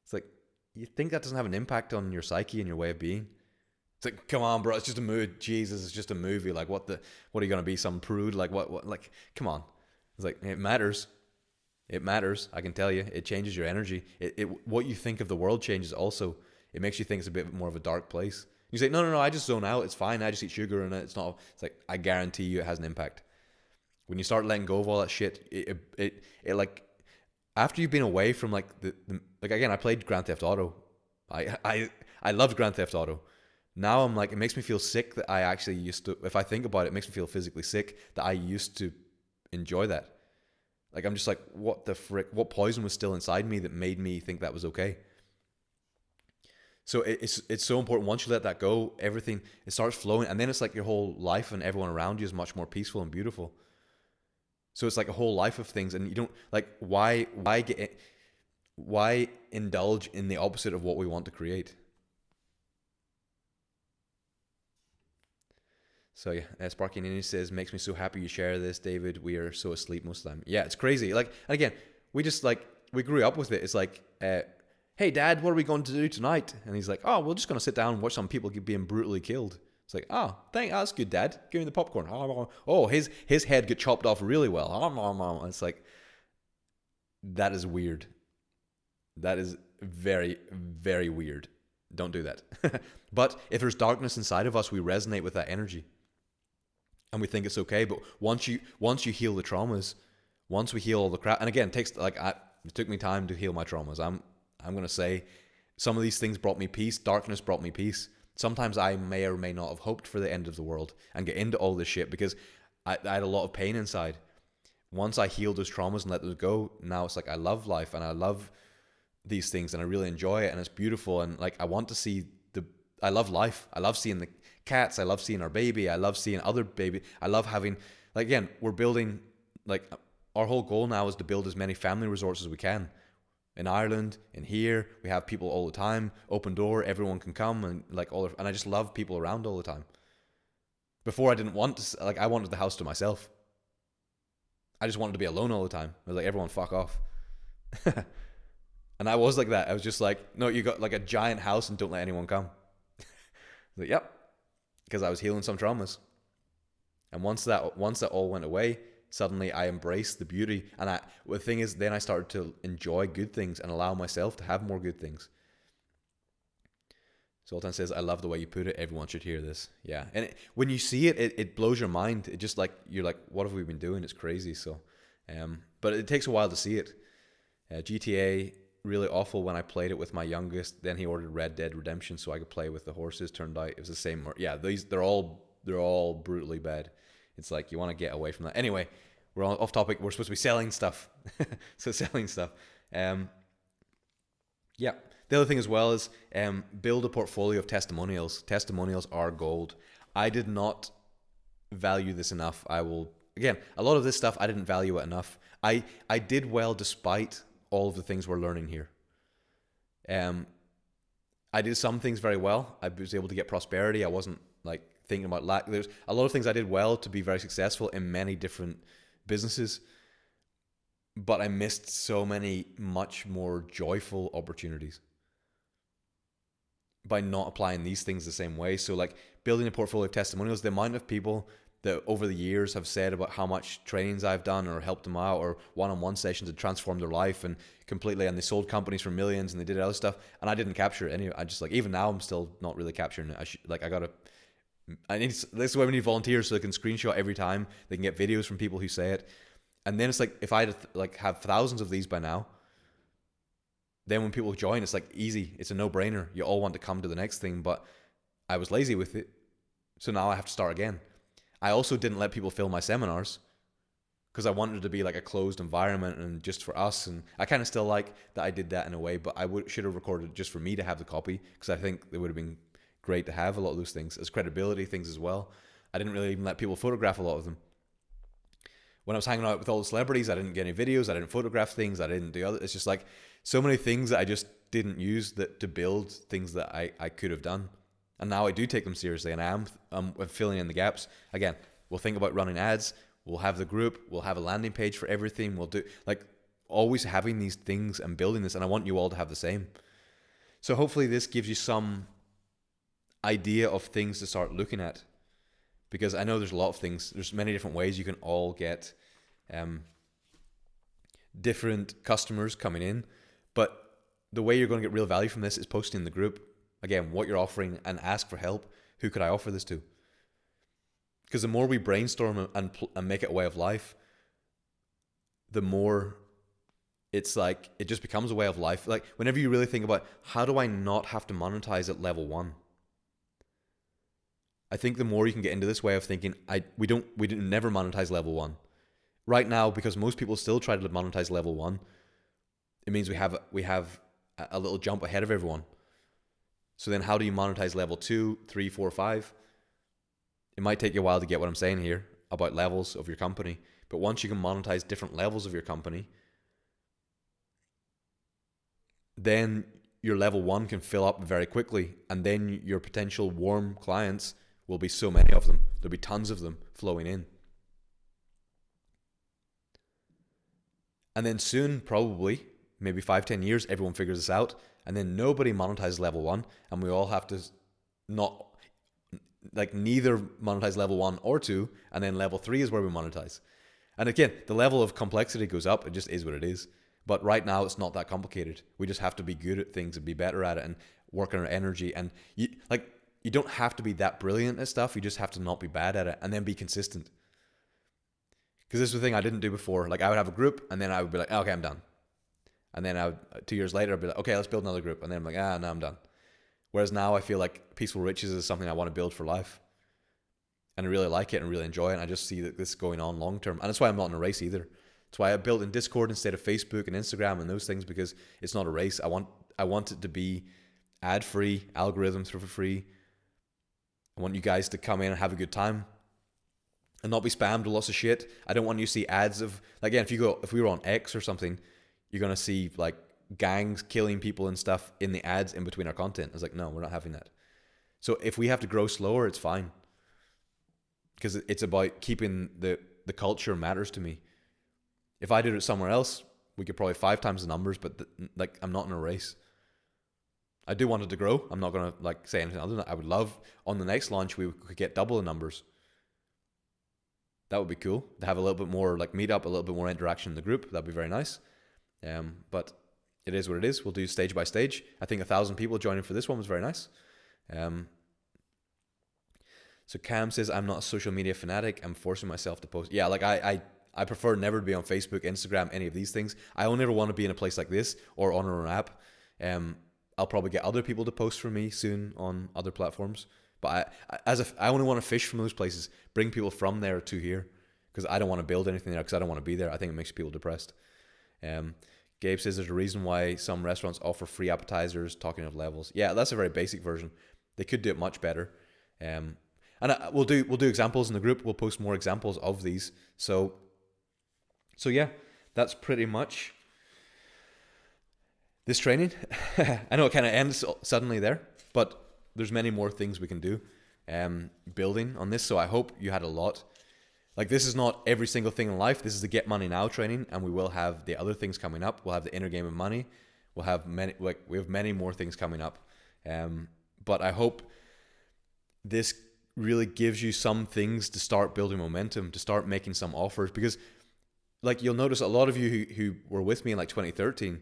It's like, you think that doesn't have an impact on your psyche and your way of being? It's like, come on, bro, it's just a mood. Jesus, it's just a movie. Like, what are you going to be, some prude? Like, what, like, come on. It's like, it matters. It matters. I can tell you, it changes your energy. What you think of the world changes also. It makes you think it's a bit more of a dark place. You say, no, I just zone out. It's fine. I just eat sugar and it's not. It's like, I guarantee you it has an impact. When you start letting go of all that shit, it like, after you've been away from like like, again, I played Grand Theft Auto. I loved Grand Theft Auto. Now I'm like, it makes me feel sick that I actually used to, if I think about it, it makes me feel physically sick that I used to enjoy that. Like, I'm just like, what the frick? What poison was still inside me that made me think that was okay? So it's so important. Once you let that go, everything, it starts flowing, and then it's like your whole life and everyone around you is much more peaceful and beautiful. So it's like a whole life of things, and you don't, like, why indulge in the opposite of what we want to create? So yeah, Sparky Nini says, makes me so happy you share this, David. We are so asleep most of the time. Yeah, it's crazy. Like, and again, we just like, we grew up with it. It's like, hey, Dad, what are we going to do tonight? And he's like, oh, we're just going to sit down and watch some people being brutally killed. It's like, oh, that's good, Dad. Give me the popcorn. Oh, his head got chopped off really well. It's like, that is weird. That is very, very weird. Don't do that. But if there's darkness inside of us, we resonate with that energy, and we think it's okay. But once you heal the traumas, once we heal all the crap, and again, it took me time to heal my traumas. I'm gonna say some of these things brought me peace. Darkness brought me peace. Sometimes I may or may not have hoped for the end of the world and get into all this shit because I had a lot of pain inside. Once I healed those traumas and let those go, now it's like I love life and I love these things and I really enjoy it and it's beautiful, and like I love life. I love seeing the cats. I love seeing our baby. I love seeing other baby. I love having, like, again, we're building, like, our whole goal now is to build as many family resorts as we can. In Ireland, in here, we have people all the time. Open door, everyone can come, and like and I just love people around all the time. Before I didn't want to, like, I wanted the house to myself. I just wanted to be alone all the time. I was like, everyone fuck off. And I was like that. I was just like, no, you got like a giant house and don't let anyone come. Like, yep. Because I was healing some traumas. And once that all went away, suddenly I embraced the beauty. And the thing is, then I started to enjoy good things and allow myself to have more good things. Sultan says, I love the way you put it. Everyone should hear this. Yeah. And when you see it, it blows your mind. It just like, you're like, what have we been doing? It's crazy. So, but it takes a while to see it. GTA, really awful when I played it with my youngest. Then he ordered Red Dead Redemption so I could play with the horses. Turned out it was the same. Yeah, they're all brutally bad. It's like you want to get away from that. Anyway, we're off topic. We're supposed to be selling stuff. So selling stuff. Yeah. The other thing as well is build a portfolio of testimonials. Testimonials are gold. I did not value this enough. Again, a lot of this stuff I didn't value it enough. I did well despite all of the things we're learning here. I did some things very well. I was able to get prosperity. I wasn't like thinking about lack. There's a lot of things I did well to be very successful in many different businesses, but I missed so many much more joyful opportunities by not applying these things the same way. So like building a portfolio of testimonials, the amount of people that over the years have said about how much trainings I've done or helped them out or one-on-one sessions that transformed their life and completely, and they sold companies for millions and they did other stuff and I didn't capture it. I just like, even now I'm still not really capturing it. This is why we need volunteers so they can screenshot every time. They can get videos from people who say it. And then it's like, if I have thousands of these by now, then when people join, it's like easy. It's a no-brainer. You all want to come to the next thing, but I was lazy with it. So now I have to start again. I also didn't let people film my seminars because I wanted it to be like a closed environment and just for us. And I kind of still like that I did that in a way, but I should have recorded it just for me to have the copy because I think it would have been great to have a lot of those things as credibility things as well. I didn't really even let people photograph a lot of them. When I was hanging out with all the celebrities, I didn't get any videos. I didn't photograph things. I didn't do other. It's just like so many things that I just didn't use that to build things that I could have done. And now I do take them seriously, and I'm filling in the gaps. Again, we'll think about running ads. We'll have the group. We'll have a landing page for everything. We'll do like always having these things and building this. And I want you all to have the same. So hopefully this gives you some idea of things to start looking at. Because I know there's a lot of things. There's many different ways you can all get different customers coming in. But the way you're going to get real value from this is posting in the group. Again, what you're offering and ask for help. Who could I offer this to? Because the more we brainstorm and make it a way of life, the more it's like it just becomes a way of life. Like whenever you really think about how do I not have to monetize at level 1? I think the more you can get into this way of thinking, we didn't never monetize level 1. Right now, because most people still try to monetize level 1, it means we have a little jump ahead of everyone. So then how do you monetize level 2, 3, 4, 5? It might take you a while to get what I'm saying here about levels of your company. But once you can monetize different levels of your company, then your level 1 can fill up very quickly. And then your potential warm clients Will be so many of them. There'll be tons of them flowing in. And then soon, probably, maybe 5-10 years, everyone figures this out. And then nobody monetizes level 1. And we all have to not, like, neither monetize level 1 or 2. And then level 3 is where we monetize. And again, the level of complexity goes up. It just is what it is. But right now, it's not that complicated. We just have to be good at things and be better at it and work on our energy. And you don't have to be that brilliant at stuff. You just have to not be bad at it and then be consistent. Because this is the thing I didn't do before. Like, I would have a group and then I would be like, okay, I'm done. And then 2 years later, I'd be like, okay, let's build another group. And then I'm like, no, I'm done. Whereas now I feel like Peaceful Riches is something I want to build for life. And I really like it and really enjoy it. And I just see that this is going on long term. And that's why I'm not in a race either. That's why I built in Discord instead of Facebook and Instagram and those things, because it's not a race. I want it to be ad-free, algorithms for free. I want you guys to come in and have a good time and not be spammed with lots of shit. I don't want you to see ads of, like, again, if we were on X or something, you're going to see like gangs killing people and stuff in the ads in between our content. I was like, no, we're not having that. So if we have to grow slower, it's fine. Because it's about keeping the culture matters to me. If I did it somewhere else, we could probably 5 times the numbers, but like, I'm not in a race. I do want it to grow. I'm not going to like say anything other than that. I would love on the next launch, we could get double the numbers. That would be cool to have a little bit more like meetup, a little bit more interaction in the group. That'd be very nice. But it is what it is. We'll do stage by stage. I think 1,000 people joining for this one was very nice. So Cam says, I'm not a social media fanatic. I'm forcing myself to post. Yeah, like I prefer never to be on Facebook, Instagram, any of these things. I only ever want to be in a place like this or on our own app. I'll probably get other people to post for me soon on other platforms. But I only want to fish from those places, bring people from there to here, because I don't want to build anything there because I don't want to be there. I think it makes people depressed. Gabe says there's a reason why some restaurants offer free appetizers, talking of levels. Yeah, that's a very basic version. They could do it much better. And we'll do examples in the group. We'll post more examples of these. So yeah, that's pretty much this training. I know it kind of ends suddenly there, but there's many more things we can do building on this. So I hope you had a lot. Like, this is not every single thing in life. This is the Get Money Now training, and we will have the other things coming up. We'll have the inner game of money. We have many more things coming up. But I hope this really gives you some things to start building momentum, to start making some offers, because like, you'll notice a lot of you who were with me in like 2013,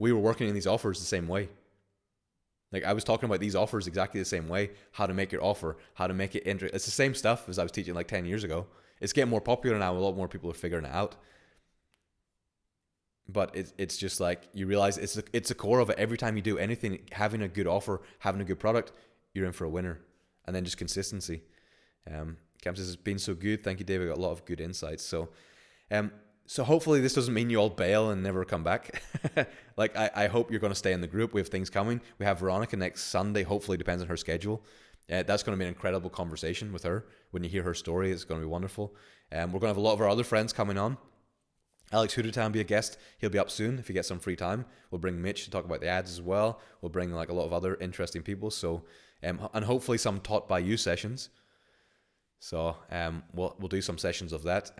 we were working in these offers the same way. Like, I was talking about these offers exactly the same way, how to make your offer, how to make it interesting. It's the same stuff as I was teaching like 10 years ago. It's getting more popular now. A lot more people are figuring it out. But it's just like, you realize it's the core of it. Every time you do anything, having a good offer, having a good product, you're in for a winner. And then just consistency. Cam says, it's been so good. Thank you, Dave. I got a lot of good insights. So hopefully this doesn't mean you all bail and never come back. Like, I hope you're going to stay in the group. We have things coming. We have Veronica next Sunday. Hopefully, depends on her schedule. That's going to be an incredible conversation with her. When you hear her story, it's going to be wonderful. We're going to have a lot of our other friends coming on. Alex Hoodertown be a guest. He'll be up soon if he gets some free time. We'll bring Mitch to talk about the ads as well. We'll bring like a lot of other interesting people. So, and hopefully some taught by you sessions. So, we'll do some sessions of that.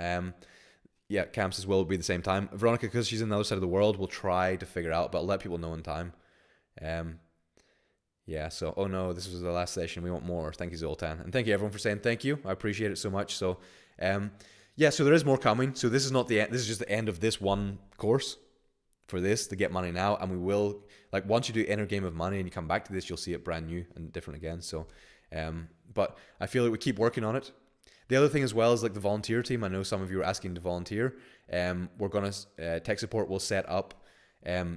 Yeah, Cam says, will it be the same time? Veronica, because she's in the other side of the world, we'll try to figure it out, but I'll let people know in time. Yeah, so, oh no, this was the last session. We want more. Thank you, Zoltan. And thank you, everyone, for saying thank you. I appreciate it so much. So, yeah, so there is more coming. So this is not the end. This is just the end of this one course for this, to Get Money Now. And we will, like, once you do Inner Game of Money and you come back to this, you'll see it brand new and different again. So, but I feel like we keep working on it. The other thing as well is like the volunteer team. I know some of you are asking to volunteer. We're going to, tech support will set up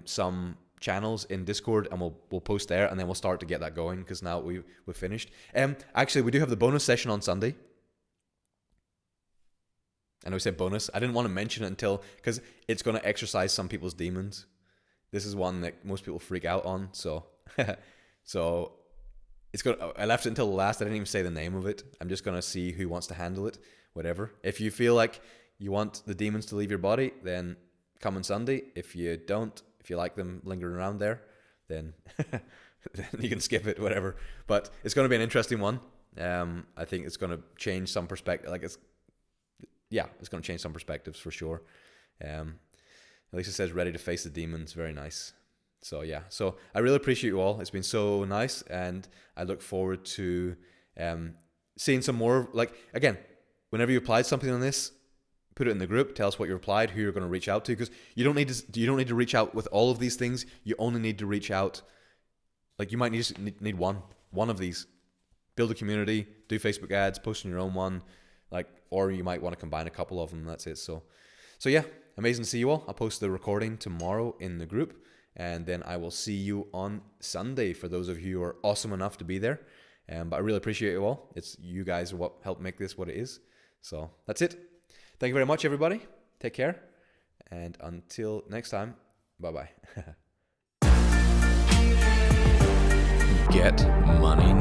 some channels in Discord, and we'll post there, and then we'll start to get that going, because now we've finished. Actually, we do have the bonus session on Sunday. I know we said bonus. I didn't want to mention it because it's going to exercise some people's demons. This is one that most people freak out on. So, I left it until the last. I didn't even say the name of it. I'm just going to see who wants to handle it, whatever. If you feel like you want the demons to leave your body, then come on Sunday. If you don't, if you like them lingering around there, then, then you can skip it, whatever. But it's going to be an interesting one. I think it's going to change some perspective. It's going to change some perspectives for sure. Elisa says, ready to face the demons. Very nice. So yeah, so I really appreciate you all. It's been so nice, and I look forward to seeing some more. Again, whenever you applied something on this, put it in the group. Tell us what you applied, who you're going to reach out to, because you don't need to reach out with all of these things. You only need to reach out. You might need one of these. Build a community, do Facebook ads, post on your own one, or you might want to combine a couple of them. That's it. So yeah, amazing to see you all. I'll post the recording tomorrow in the group, and then I will see you on Sunday for those of you who are awesome enough to be there. But I really appreciate you all. It's you guys are what helped make this what it is. So that's it. Thank you very much, everybody. Take care, and until next time, bye-bye. Get money